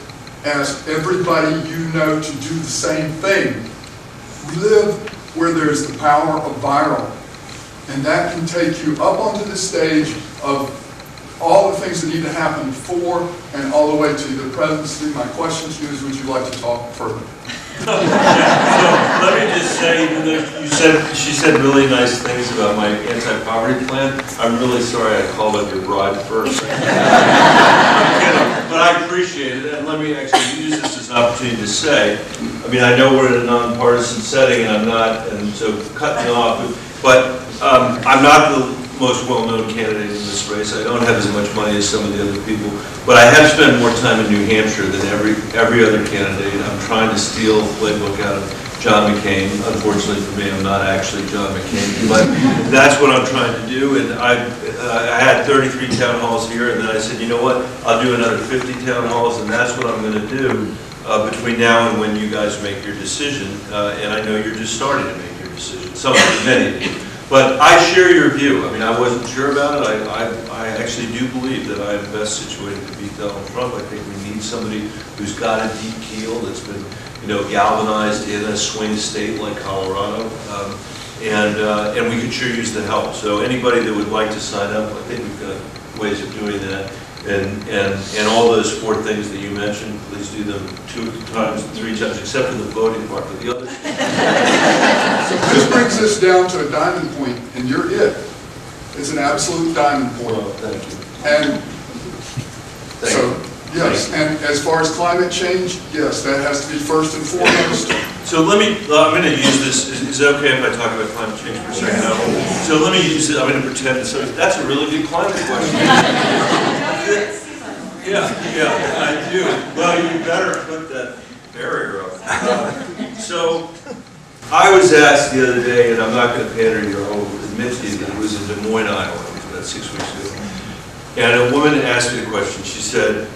ask everybody you know to do the same thing. We live where there's the power of viral. And that can take you up onto the stage of all the things that need to happen before and all the way to the presidency. My question to you is, would you like to talk further? So let me just say, even though she said really nice things about my anti-poverty plan, I'm really sorry I called up your bride first. I'm kidding, but I appreciate it, and let me actually use this as an opportunity to say, I mean, I know we're in a nonpartisan setting, and so cut me off, but I'm not the most well-known candidate in this race. I don't have as much money as some of the other people, but I have spent more time in New Hampshire than every other candidate. I'm trying to steal the playbook out of John McCain. Unfortunately for me, I'm not actually John McCain, but that's what I'm trying to do. And I had 33 town halls here, and then I said, you know what? I'll do another 50 town halls, and that's what I'm going to do between now and when you guys make your decision. And I know you're just starting to make your decision. Some of you, many of you. But I share your view. I mean, I wasn't sure about it. I actually do believe that I am best situated to beat Donald Trump. I think we need somebody who's got a deep keel, that's been, you know, galvanized in a swing state like Colorado, and we could sure use the help. So anybody that would like to sign up, I think we've got ways of doing that. And all those four things that you mentioned, please do them 2 times, 3 times, except for the voting part, but the others. So this brings us down to a diamond point, and you're it. It's an absolute diamond point. Well, thank you. And so, yes, and as far as climate change, yes, that has to be first and foremost. So let me, I'm going to use this, is it okay if I talk about climate change for a second? No. So let me use it, I'm going to pretend, so that's a really good climate question. Yeah, I do. Well, you better put that barrier up. So I was asked the other day, and I'm not going to pander to you, I'll admit to you that it was in Des Moines, Iowa, it was about 6 weeks ago. And a woman asked me the question, she said,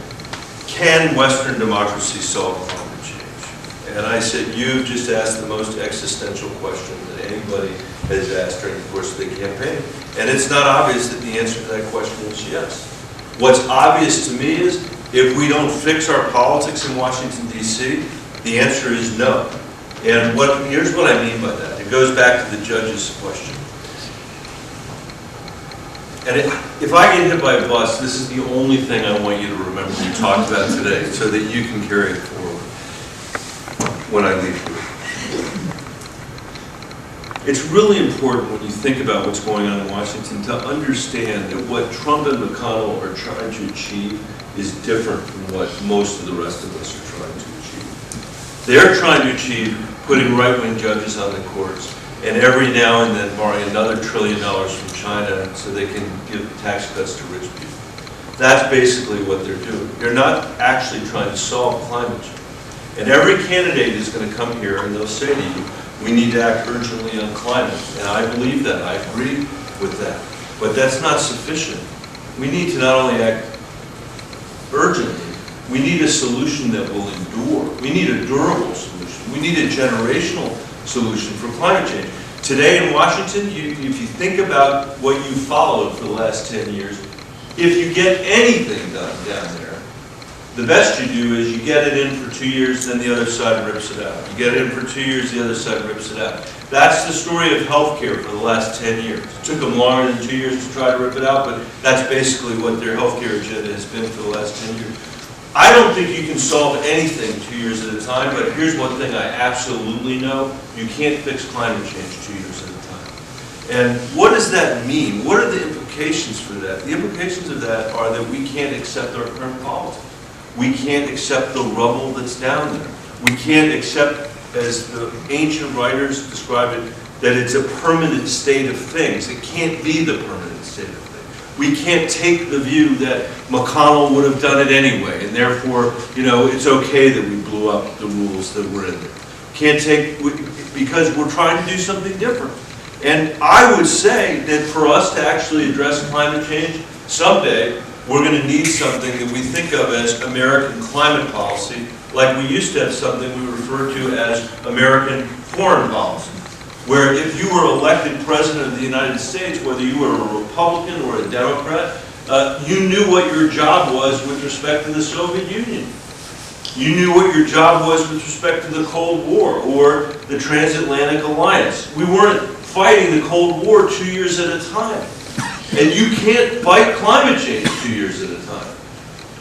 can Western democracy solve climate change? And I said, you've just asked the most existential question that anybody has asked during the course of the campaign. And it's not obvious that the answer to that question is yes. What's obvious to me is, if we don't fix our politics in Washington, D.C., the answer is no. And here's what I mean by that. It goes back to the judge's question. And if I get hit by a bus, this is the only thing I want you to remember we talked about today, so that you can carry it forward when I leave here. It's really important when you think about what's going on in Washington to understand that what Trump and McConnell are trying to achieve is different from what most of the rest of us are trying to achieve. They're trying to achieve putting right-wing judges on the courts, and every now and then borrowing another $1 trillion from China so they can give tax cuts to rich people. That's basically what they're doing. They're not actually trying to solve climate change. And every candidate is going to come here and they'll say to you, we need to act urgently on climate. And I believe that. I agree with that. But that's not sufficient. We need to not only act urgently, we need a solution that will endure. We need a durable solution. We need a generational solution for climate change. Today in Washington, if you think about what you followed for the last 10 years, if you get anything done down there, the best you do is you get it in for 2 years, then the other side rips it out. You get it in for 2 years, the other side rips it out. That's the story of healthcare for the last 10 years. It took them longer than 2 years to try to rip it out, but that's basically what their healthcare agenda has been for the last 10 years. I don't think you can solve anything 2 years at a time, but here's one thing I absolutely know. You can't fix climate change 2 years at a time. And what does that mean? What are the implications for that? The implications of that are that we can't accept our current policy. We can't accept the rubble that's down there. We can't accept, as the ancient writers describe it, that it's a permanent state of things. It can't be the permanent state of things. We can't take the view that McConnell would have done it anyway, and therefore, it's okay that we blew up the rules that were in there. Can't take, because we're trying to do something different. And I would say that for us to actually address climate change, someday, we're going to need something that we think of as American climate policy, like we used to have something we refer to as American foreign policy, where if you were elected president of the United States, whether you were a Republican or a Democrat, you knew what your job was with respect to the Soviet Union. You knew what your job was with respect to the Cold War or the Transatlantic Alliance. We weren't fighting the Cold War 2 years at a time. And you can't fight climate change 2 years at a time,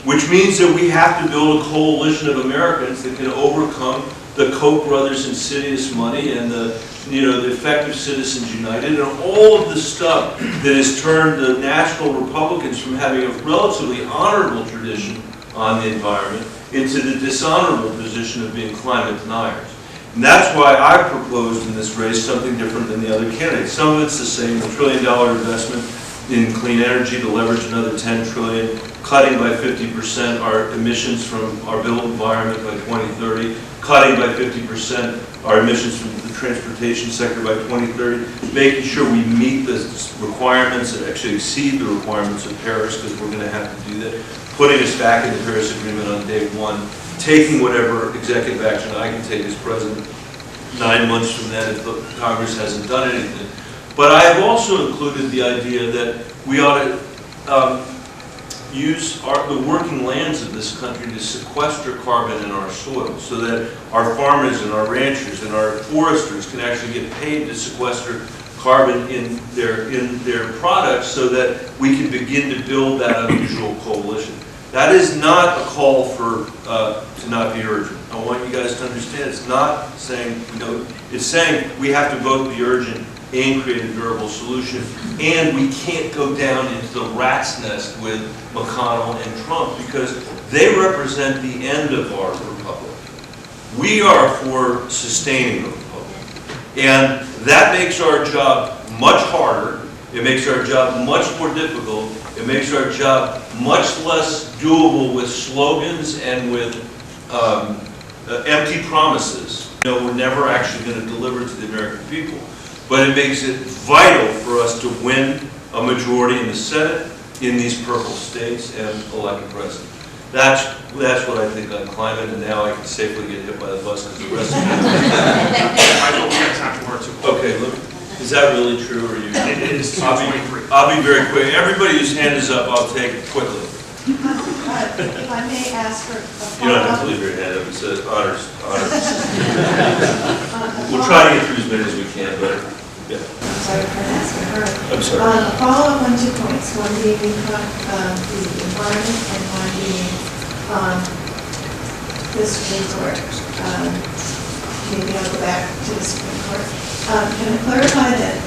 which means that we have to build a coalition of Americans that can overcome the Koch brothers' insidious money and the Effective Citizens United and all of the stuff that has turned the National Republicans from having a relatively honorable tradition on the environment into the dishonorable position of being climate deniers. And that's why I proposed in this race something different than the other candidates. Some of it's the same, $1 trillion investment in clean energy to leverage another $10 trillion, cutting by 50% our emissions from our built environment by 2030, cutting by 50% our emissions from the transportation sector by 2030, making sure we meet the requirements and actually exceed the requirements of Paris, because we're going to have to do that, putting us back in the Paris Agreement on day one, taking whatever executive action I can take as president 9 months from then if the Congress hasn't done anything. But I have also included the idea that we ought to use the working lands of this country to sequester carbon in our soil so that our farmers and our ranchers and our foresters can actually get paid to sequester carbon in their products so that we can begin to build that unusual coalition. That is not a call for to not be urgent. I want you guys to understand it's not saying, it's saying we have to both be urgent and create a durable solution, and we can't go down into the rat's nest with McConnell and Trump because they represent the end of our republic. We are for sustaining the republic, and that makes our job much harder. It makes our job much more difficult. It makes our job much less doable with slogans and with empty promises. We're never actually going to deliver to the American people. But it makes it vital for us to win a majority in the Senate, in these purple states, and elect a president. That's what I think on climate, and now I can safely get hit by the bus because the rest of I don't have time for it. Okay, look, is that really true, or you? It is 2:23. I'll be very quick. Everybody whose hand is up, I'll take it quickly. If I may ask for a You don't have follow-up. to leave your hand up. It says honors. We'll try to get through as many as we can, but, yeah. I'm sorry for asking her. I'm sorry. A follow-up on 2 points, one being the environment and one being the Supreme Court. Maybe I'll go back to the Supreme Court. Can I clarify that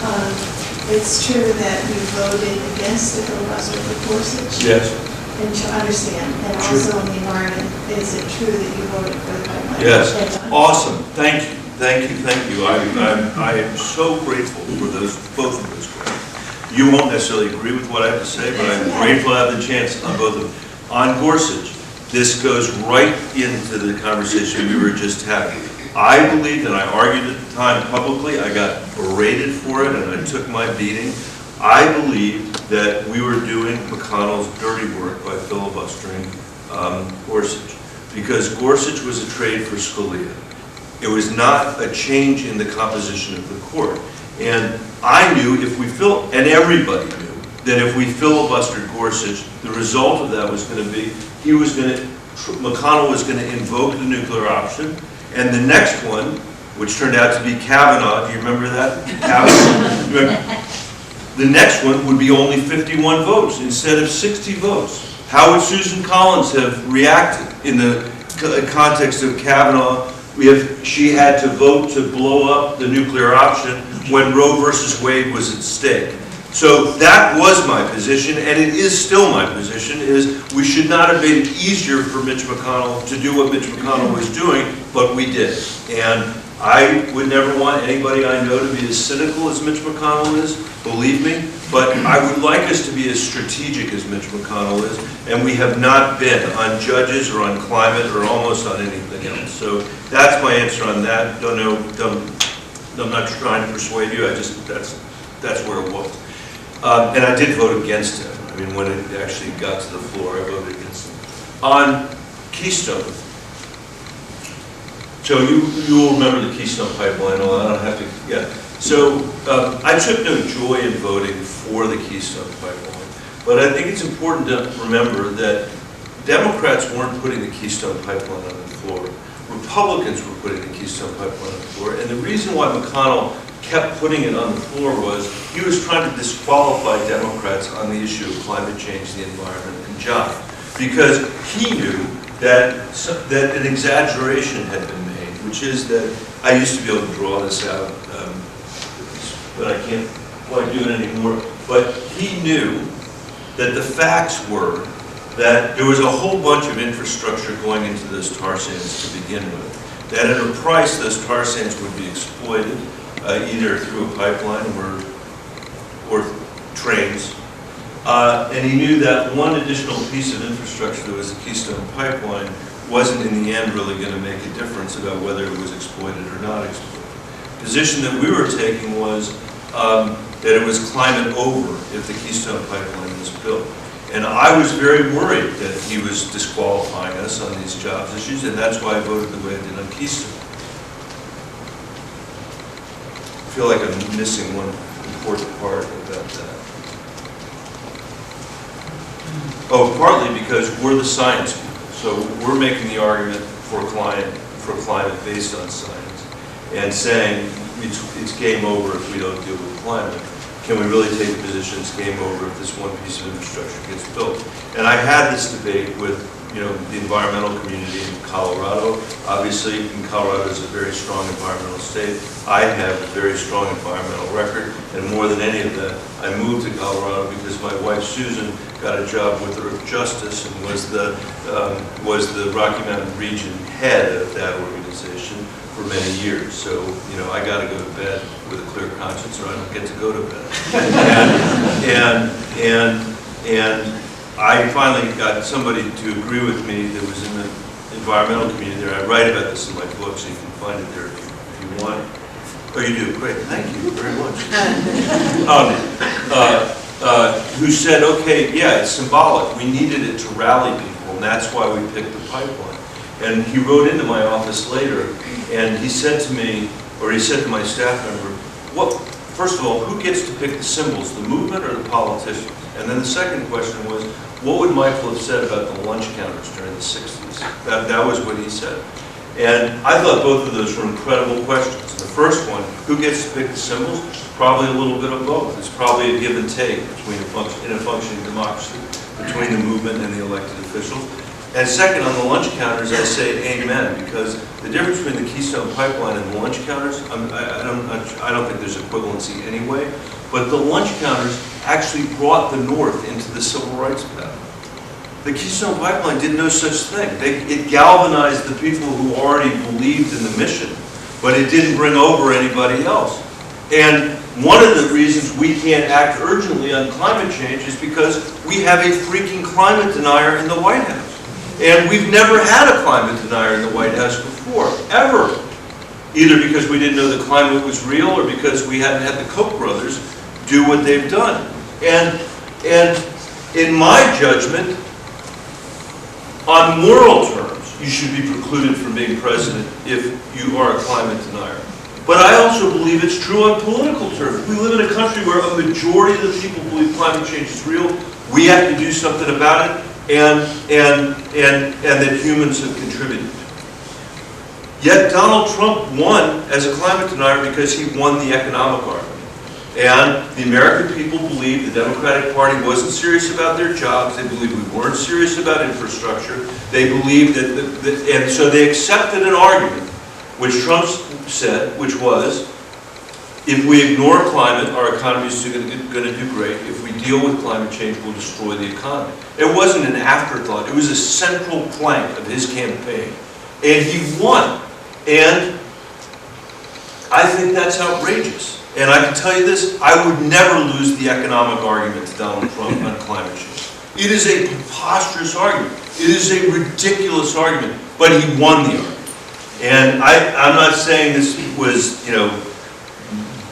it's true that you voted against the filibuster for Gorsuch? Yes. And to understand, and True. also on the environment, is it true that you voted for the pipeline? Yes, And, awesome, thank you, thank you, thank you. I am so grateful for both of those questions. You won't necessarily agree with what I have to say, but I'm grateful to have the chance on both of them. On Gorsuch, this goes right into the conversation we were just having. I believed, and I argued at the time publicly, I got berated for it, and I took my beating. I believed that we were doing McConnell's dirty work by filibustering Gorsuch, because Gorsuch was a trade for Scalia. It was not a change in the composition of the court. And I knew and everybody knew, that if we filibustered Gorsuch, the result of that was going to be, McConnell was going to invoke the nuclear option, and the next one, which turned out to be Kavanaugh, do you remember that? Kavanaugh. The next one would be only 51 votes instead of 60 votes. How would Susan Collins have reacted in the context of Kavanaugh if she had to vote to blow up the nuclear option when Roe versus Wade was at stake? So that was my position, and it is still my position, is we should not have made it easier for Mitch McConnell to do what Mitch McConnell was doing, but we did. And I would never want anybody I know to be as cynical as Mitch McConnell is, believe me, but I would like us to be as strategic as Mitch McConnell is, and we have not been on judges or on climate or almost on anything else. So that's my answer on that. I'm not trying to persuade you, that's where it was. And I did vote against him. I mean, when it actually got to the floor, I voted against him. On Keystone, so you will remember the Keystone Pipeline, I don't have to, yeah. So I took no joy in voting for the Keystone Pipeline, but I think it's important to remember that Democrats weren't putting the Keystone Pipeline on the floor. Republicans were putting the Keystone Pipeline on the floor, and the reason why McConnell kept putting it on the floor was he was trying to disqualify Democrats on the issue of climate change, the environment, and jobs, because he knew that an exaggeration had been made, which is that I used to be able to draw this out, but I can't quite do it anymore. But he knew that the facts were that there was a whole bunch of infrastructure going into those tar sands to begin with, that at a price those tar sands would be exploited, either through a pipeline or trains. And he knew that one additional piece of infrastructure that was the Keystone Pipeline wasn't in the end really going to make a difference about whether it was exploited or not exploited. The position that we were taking was that it was climate over if the Keystone Pipeline was built. And I was very worried that he was disqualifying us on these jobs issues, and that's why I voted the way I did on Keystone. I feel like I'm missing one important part about that. Oh, partly because we're the science people. So we're making the argument for climate based on science and saying it's game over if we don't deal with climate. Can we really take a position it's game over if this one piece of infrastructure gets built? And I had this debate with the environmental community in Colorado. Obviously, Colorado is a very strong environmental state. I have a very strong environmental record, and more than any of that, I moved to Colorado because my wife Susan got a job with the Earth Justice and was the Rocky Mountain region head of that organization for many years. So, I got to go to bed with a clear conscience, or I don't get to go to bed. and I finally got somebody to agree with me that was in the environmental community there. I write about this in my book, so you can find it there if you want. Oh, you do? Great. Thank you very much. Who said, okay, yeah, it's symbolic. We needed it to rally people, and that's why we picked the pipeline. And he wrote into my office later, and he said to me, or he said to my staff member, first of all, who gets to pick the symbols, the movement or the politicians? And then the second question was, what would Michael have said about the lunch counters during the 60s? That was what he said. And I thought both of those were incredible questions. The first one, who gets to pick the symbols? Probably a little bit of both. It's probably a give and take between in a functioning democracy, between the movement and the elected officials. And second, on the lunch counters, I say amen, because the difference between the Keystone Pipeline and the lunch counters, I don't think there's equivalency anyway, but the lunch counters actually brought the North into the civil rights battle. The Keystone Pipeline did no such thing. It galvanized the people who already believed in the mission, but it didn't bring over anybody else. And one of the reasons we can't act urgently on climate change is because we have a freaking climate denier in the White House. And we've never had a climate denier in the White House before, ever. Either because we didn't know the climate was real or because we hadn't had the Koch brothers do what they've done. And in my judgment, on moral terms, you should be precluded from being president if you are a climate denier. But I also believe it's true on political terms. We live in a country where a majority of the people believe climate change is real. We have to do something about it, and that humans have contributed. Yet Donald Trump won as a climate denier because he won the economic argument. And the American people believed the Democratic Party wasn't serious about their jobs. They believed we weren't serious about infrastructure. They believed and so they accepted an argument, which Trump said, which was, if we ignore climate, our economy is going to do great. If we deal with climate change, we'll destroy the economy. It wasn't an afterthought. It was a central plank of his campaign. And he won. And I think that's outrageous. And I can tell you this, I would never lose the economic argument to Donald Trump on climate change. It is a preposterous argument. It is a ridiculous argument, but he won the argument. And I'm not saying this was,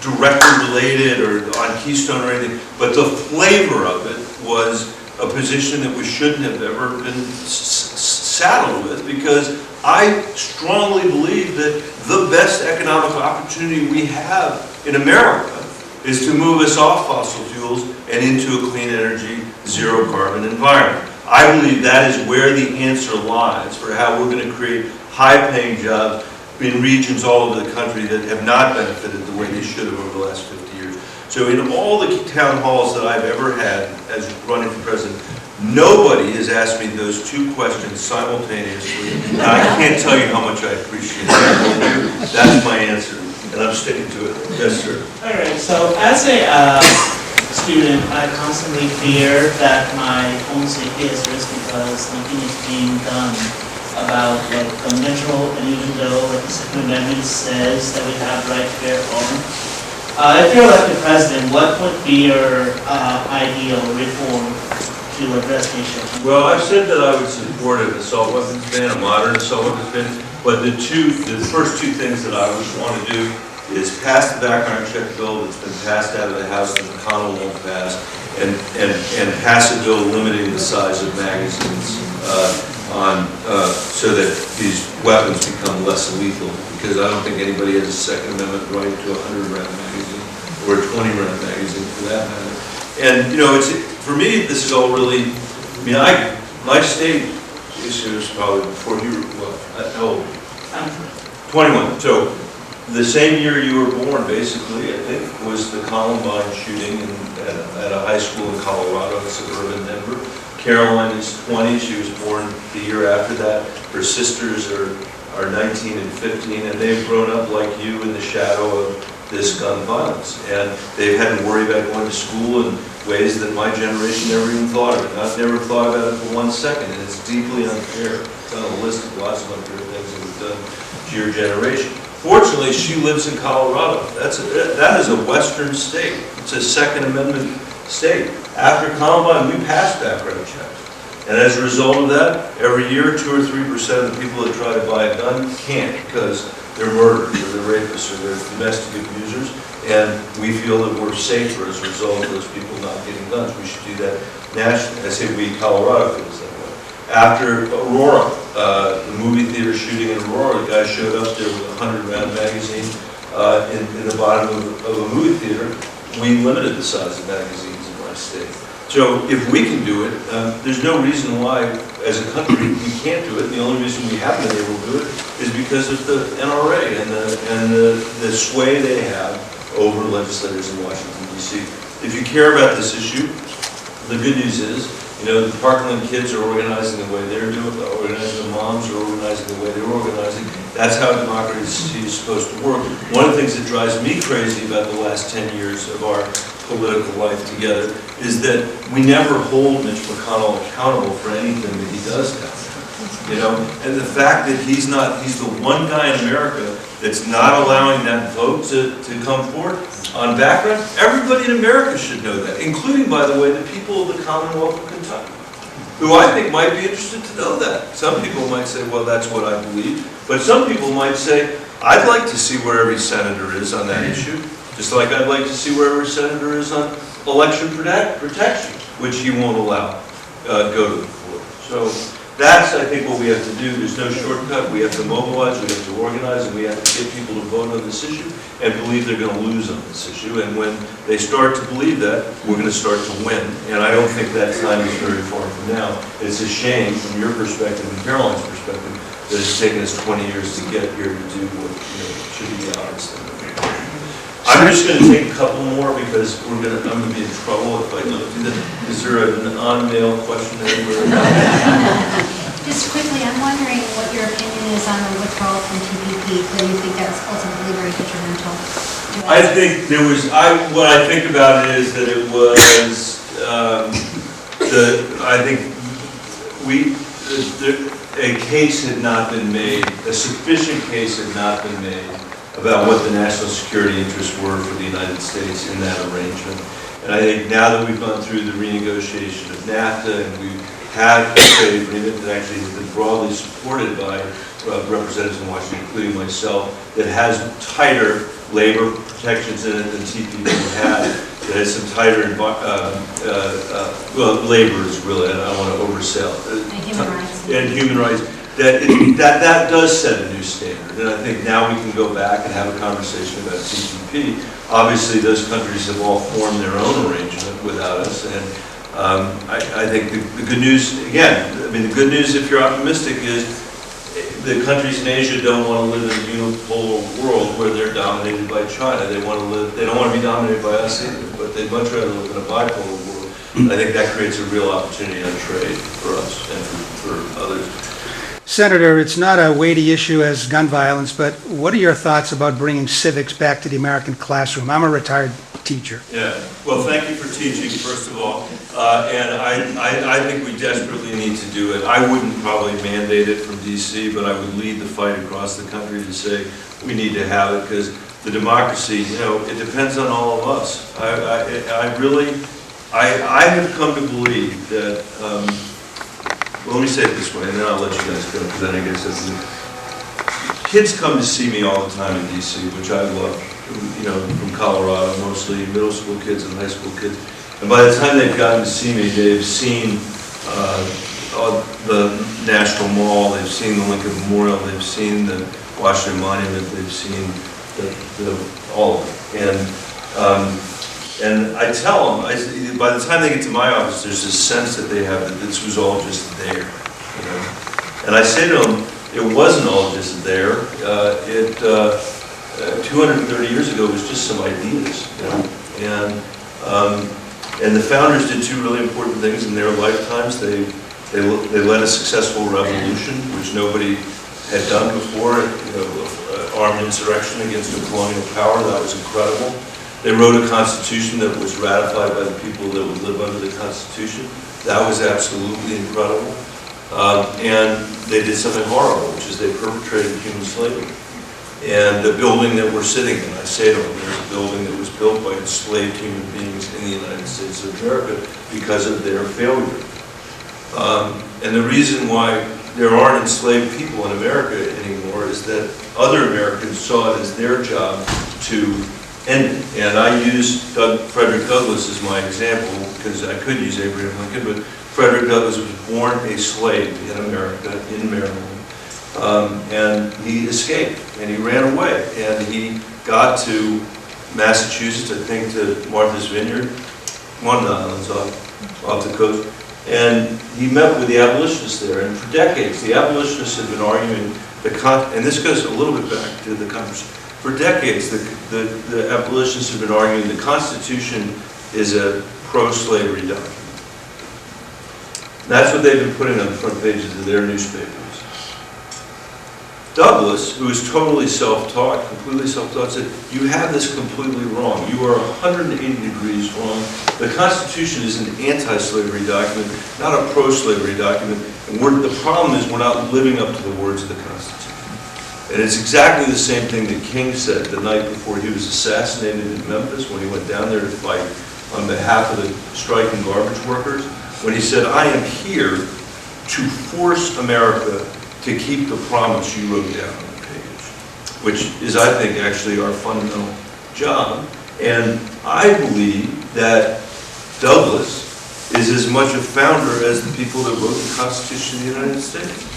directly related or on Keystone or anything, but the flavor of it was a position that we shouldn't have ever been saddled with, because I strongly believe that the best economic opportunity we have in America is to move us off fossil fuels and into a clean energy, zero carbon environment. I believe that is where the answer lies for how we're going to create high-paying jobs in regions all over the country that have not benefited the way they should have over the last 50 years. So in all the town halls that I've ever had as running for president, nobody has asked me those two questions simultaneously. And I can't tell you how much I appreciate it. That's my answer, and I'm sticking to it. Yes, sir. All right, so as a student, I constantly fear that my own safety is at risk because nothing is being done about gun control, and even though the Second Amendment says that we have right to bear arms. If you're elected president, what would be your ideal reform to address the issue? Well, I've said that I would support an assault weapons ban, a modern assault weapons ban, but the first two things that I would want to do is pass the background check bill that's been passed out of the House that McConnell won't pass, and pass a bill limiting the size of magazines so that these weapons become less lethal, because I don't think anybody has a Second Amendment right to a 100-round magazine or a 20-round magazine for that matter. And for me, this is all really. My state issue is probably before you were how old? 21. So the same year you were born, basically, I think, was the Columbine shooting at a high school in Colorado, in suburban Denver. Caroline is 20. She was born the year after that. Her sisters are 19 and 15, and they've grown up like you in the shadow of this gun violence. And they've had to worry about going to school in ways that my generation never even thought of it. I've never thought about it for 1 second, and it's deeply unfair. It's on a list of lots of unfair things that we've done to your generation. Fortunately, she lives in Colorado. That is a Western state. It's a Second Amendment state. After Columbine, we passed background checks. And as a result of that, every year, 2 or 3% of the people that try to buy a gun can't, because they're murderers or they're rapists or they're domestic abusers. And we feel that we're safer as a result of those people not getting guns. We should do that nationally. I say we, Colorado feels that way. After Aurora, the movie theater shooting in Aurora, the guy showed up there with a 100-round magazine in the bottom of a movie theater. We limited the size of magazines in my state. So if we can do it, there's no reason why as a country, we can't do it. And the only reason we haven't been able to do it is because of the NRA and the sway they have over legislators in Washington, D.C. If you care about this issue, the good news is, the Parkland kids are organizing the way they're doing, organizing the moms are organizing the way they're organizing. That's how democracy is supposed to work. One of the things that drives me crazy about the last 10 years of our political life together is that we never hold Mitch McConnell accountable for anything that he does down there. And the fact that he's the one guy in America that's not allowing that vote to come forward on background, everybody in America should know that, including, by the way, the people of the Commonwealth of Kentucky, who I think might be interested to know that. Some people might say, well, that's what I believe, but some people might say, I'd like to see where every senator is on that issue, just like I'd like to see where every senator is on election protection, which he won't allow go to the floor. So that's, I think, what we have to do. There's no shortcut. We have to mobilize, we have to organize, and we have to get people to vote on this issue and believe they're going to lose on this issue. And when they start to believe that, we're going to start to win. And I don't think that time is very far from now. It's a shame from your perspective and Caroline's perspective that it's taken us 20 years to get here to do what should be the honest thing. I'm just going to take a couple more because I'm going to be in trouble if I don't do that. Is there an on-mail question anywhere? Just quickly, I'm wondering what your opinion is on the withdrawal from TPP. Do you think that's ultimately very detrimental? I think there was, what I think about it is that it was, I think a case had not been made, a sufficient case had not been made about what the national security interests were for the United States in that arrangement. And I think now that we've gone through the renegotiation of NAFTA and we've had a trade agreement that actually has been broadly supported by representatives in Washington, including myself, that has tighter labor protections in it than TPP had, that has some tighter, labor is really, I don't want to oversell. And human rights. And human rights. That does set a new standard, and I think now we can go back and have a conversation about TPP. Obviously, those countries have all formed their own arrangement without us, and I think the good news, again, the good news, if you're optimistic, is the countries in Asia don't want to live in a unipolar world where they're dominated by China. They don't want to be dominated by us either, but they'd much rather live in a bipolar world. And I think that creates a real opportunity on trade for us and for others. Senator, it's not a weighty issue as gun violence, but what are your thoughts about bringing civics back to the American classroom? I'm a retired teacher. Yeah, well, thank you for teaching, first of all. And I think we desperately need to do it. I wouldn't probably mandate it from D.C., but I would lead the fight across the country to say we need to have it because the democracy, it depends on all of us. I have come to believe that, well, let me say it this way, and then I'll let you guys go, because then I guess that's it. Kids come to see me all the time in D.C., which I love, from Colorado, mostly middle school kids and high school kids. And by the time they've gotten to see me, they've seen the National Mall, they've seen the Lincoln Memorial, they've seen the Washington Monument, they've seen all of it. And I tell them, by the time they get to my office, there's this sense that they have that this was all just there. And I say to them, it wasn't all just there. 230 years ago, it was just some ideas. And the founders did two really important things in their lifetimes. They led a successful revolution, which nobody had done before, armed insurrection against a colonial power. That was incredible. They wrote a constitution that was ratified by the people that would live under the constitution. That was absolutely incredible. And they did something horrible, which is they perpetrated human slavery. And the building that we're sitting in, I say to them, there's a building that was built by enslaved human beings in the United States of America because of their failure. And the reason why there aren't enslaved people in America anymore is that other Americans saw it as their job to end it. And I use Frederick Douglass as my example because I could use Abraham Lincoln, but Frederick Douglass was born a slave in America, in Maryland. And he escaped, and he ran away, and he got to Massachusetts, I think to Martha's Vineyard, one of the islands off the coast, And he met with the abolitionists there, and for decades, the abolitionists had been arguing, and this goes a little bit back to the conversation. For decades, the abolitionists have been arguing the Constitution is a pro-slavery document. That's what they've been putting on the front pages of their newspapers. Douglas, who is totally self-taught, completely self-taught, said, you have this completely wrong. You are 180 degrees wrong. The Constitution is an anti-slavery document, not a pro-slavery document. And the problem is we're not living up to the words of the Constitution. And it's exactly the same thing that King said the night before he was assassinated in Memphis when he went down there to fight on behalf of the striking garbage workers, when he said, I am here to force America to keep the promise you wrote down on the page, which is, I think, actually our fundamental job. And I believe that Douglas is as much a founder as the people that wrote the Constitution of the United States.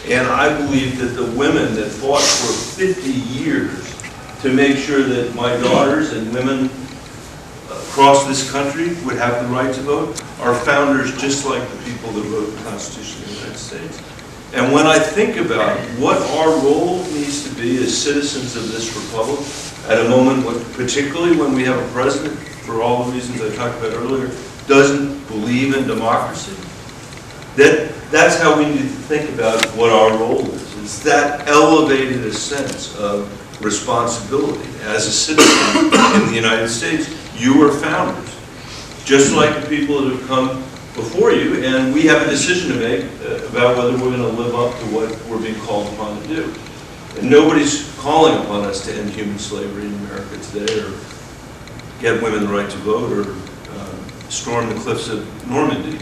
And I believe that the women that fought for 50 years to make sure that my daughters and women across this country would have the right to vote are founders just like the people that wrote the Constitution of the United States. And when I think about what our role needs to be as citizens of this republic, at a moment, particularly when we have a president, for all the reasons I talked about earlier, doesn't believe in democracy, that's how we need to think about what our role is. It's that elevated a sense of responsibility as a citizen in the United States. You are founders, just like the people that have come before you, and we have a decision to make about whether we're going to live up to what we're being called upon to do. And nobody's calling upon us to end human slavery in America today, or get women the right to vote, or storm the cliffs of Normandy.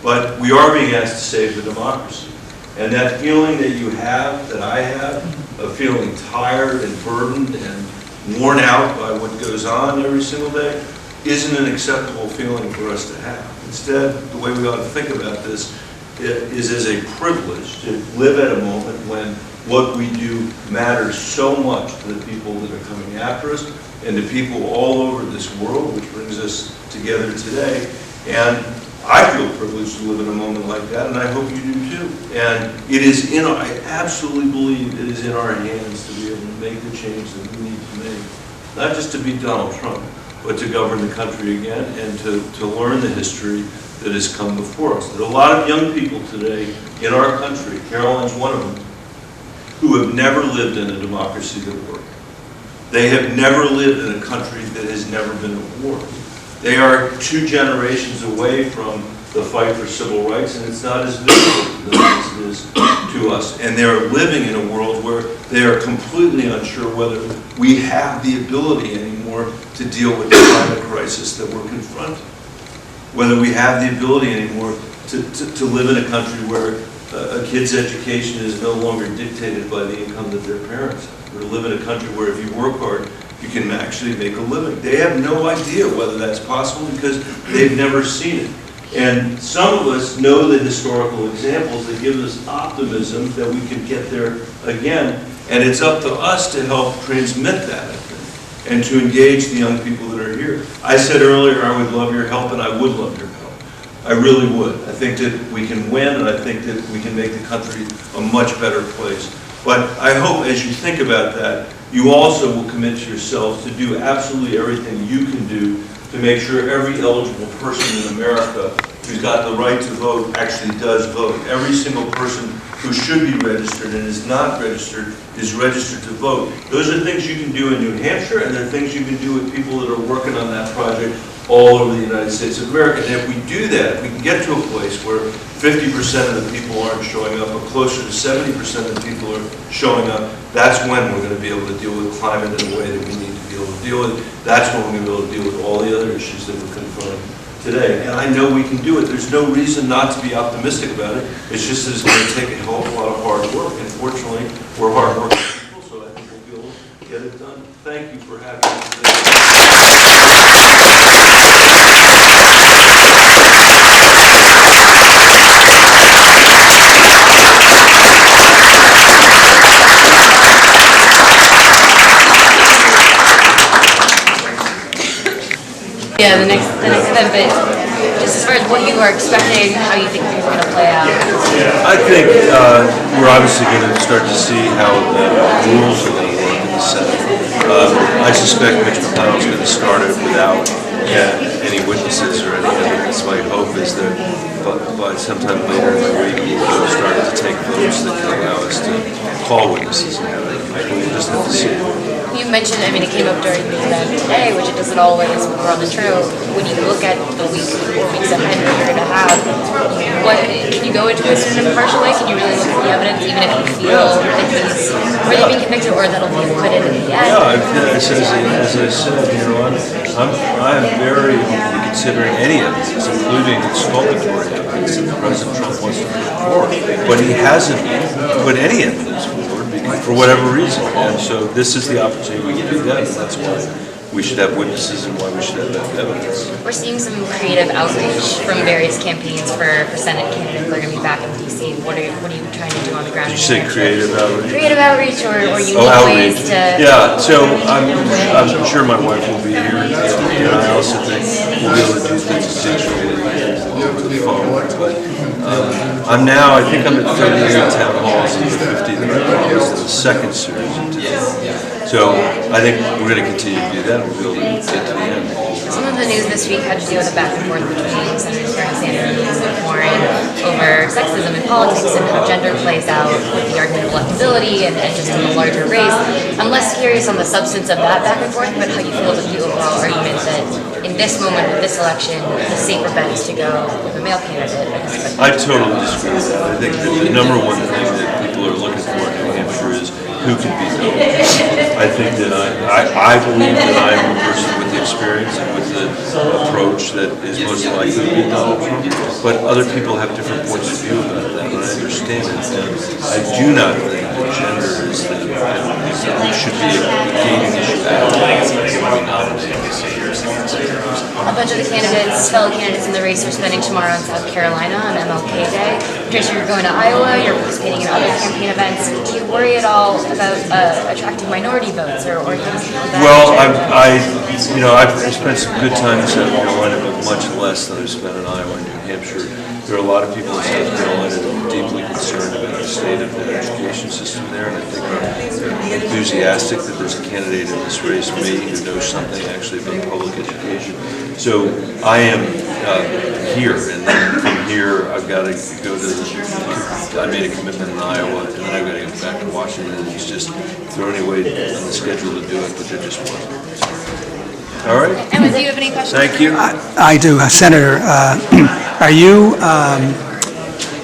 But we are being asked to save the democracy. And that feeling that you have, that I have, of feeling tired and burdened and worn out by what goes on every single day, isn't an acceptable feeling for us to have. Instead, the way we ought to think about this is as a privilege to live at a moment when what we do matters so much to the people that are coming after us and to people all over this world, which brings us together today. And I feel privileged to live in a moment like that, and I hope you do too. And it is I absolutely believe it is in our hands to be able to make the change that we need to make. Not just to beat Donald Trump, but to govern the country again and to learn the history that has come before us. There are a lot of young people today in our country, Caroline's one of them, who have never lived in a democracy that worked. They have never lived in a country that has never been at war. They are 2 generations away from the fight for civil rights, and it's not as visible to them as it is to us. And they're living in a world where they are completely unsure whether we have the ability anymore to deal with the climate crisis that we're confronting. Whether we have the ability anymore to live in a country where a kid's education is no longer dictated by the income that their parents have. Or to live in a country where if you work hard, you can actually make a living. They have no idea whether that's possible because they've never seen it. And some of us know the historical examples that give us optimism that we can get there again. And it's up to us to help transmit that, I think, and to engage the young people that are here. I said earlier I would love your help, and I would love your help. I really would. I think that we can win, and I think that we can make the country a much better place. But I hope as you think about that, you also will commit to yourselves to do absolutely everything you can do to make sure every eligible person in America who's got the right to vote actually does vote. Every single person who should be registered and is not registered is registered to vote. Those are things you can do in New Hampshire, and they're things you can do with people that are working on that project all over the United States of America. And if we do that, if we can get to a place where 50% of the people aren't showing up, or closer to 70% of the people are showing up, that's when we're going to be able to deal with climate in a way that we need to be able to deal with. That's when we're going to be able to deal with all the other issues that we're confronting today. And I know we can do it. There's no reason not to be optimistic about it. It's just that it's going to take a hell of a lot of hard work. And fortunately, we're hard-working people, so I think we'll be able to get it done. Thank you for having me today. Yeah, the next event, but just as far as what you are expecting, how you think things are going to play out? I think we're obviously going to start to see how the rules are going to work in the Senate. I suspect Mitch McConnell's going to start it without any witnesses or any evidence. My hope is that by sometime later in the week, we'll start to take votes that can allow us to call witnesses and have it. We'll just have to see. You mentioned, I mean, it came up during the event today, which it doesn't always run the true. When you look at the week or weeks ahead that you're going to have, can you go into this in an impartial way? Can you really look at the evidence, even if you feel that he's really being convicted or that'll be acquitted in the end? Yeah, as I said, I'm very open to considering any evidence, including exculpatory evidence that President Trump wants to put forward. But he hasn't put any evidence forward for whatever reason. And so this is the opportunity we can do that, and that's why we should have witnesses and why we should have that evidence. We're seeing some creative outreach from various campaigns for Senate candidates that are going to be back in D.C. What are you trying to do on the ground? Did you say creative outreach? Creative outreach or unique outreach. ways to... Yeah, so I'm sure my wife will be here, and I also think we'll be able to do things digitally over the phone. But I think I'm at 38 town halls and 50 that I promised in the second series of town. So I think we're going to continue to do that, and we'll be able to get to the end. Some of the news this week had to do with the back and forth between Senators Bernie Sanders and Warren over sexism in politics and how gender plays out with the argument of electability and just in the larger race. I'm less curious on the substance of that back and forth, but how you feel about the overall argument that in this moment with this election, the safer bet is to go with a male candidate. I totally disagree with that. I think that the number one thing that people are looking for in New Hampshire is who can beat Donald Trump. I think that I believe that I'm a person with the experience and with the approach that is most likely to beat Donald Trump. But other people have different points of view about that, and I understand it. And I do not think that gender is the should be a gating issue at all. A bunch of the fellow candidates in the race are spending tomorrow in South Carolina on MLK Day. Tricia, you're going to Iowa, you're participating in other campaign events. Do you worry at all about attracting minority votes or things like that? Well, I've spent some good time in South Carolina, but much less than I've spent in Iowa and New Hampshire. There are a lot of people in South Carolina that are deeply concerned about the state of the education system there, and I think are enthusiastic that there's a candidate in this race, me, who knows something actually about public education. So I am here, and then from here I've got to go to I made a commitment in Iowa, and then I've got to get back to Washington, and it's just throwing away on the schedule to do it, but there just wasn't. All right. Emma, do you have any questions? Thank you. I do. Senator, are you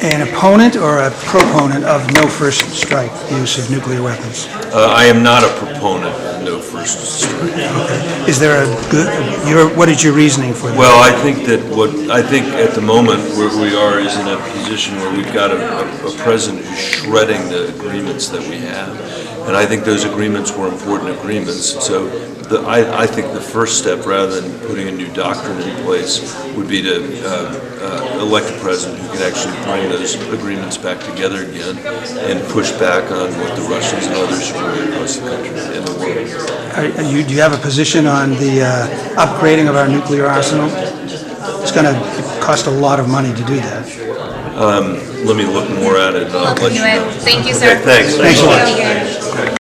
an opponent or a proponent of no first strike use of nuclear weapons? I am not a proponent of no first strike. Is there what is your reasoning for that? Well, I think at the moment where we are is in a position where we've got a president who's shredding the agreements that we have, and I think those agreements were important agreements. So I think the first step, rather than putting a new doctrine in place, would be to elect a president who can actually bring those agreements back together again and push back on what the Russians and others are doing across the country and the world. Do you have a position on the upgrading of our nuclear arsenal? It's going to cost a lot of money to do that. Let me look more at it. We'll look into it. Thank you, sir. Okay, thanks. Thanks a lot.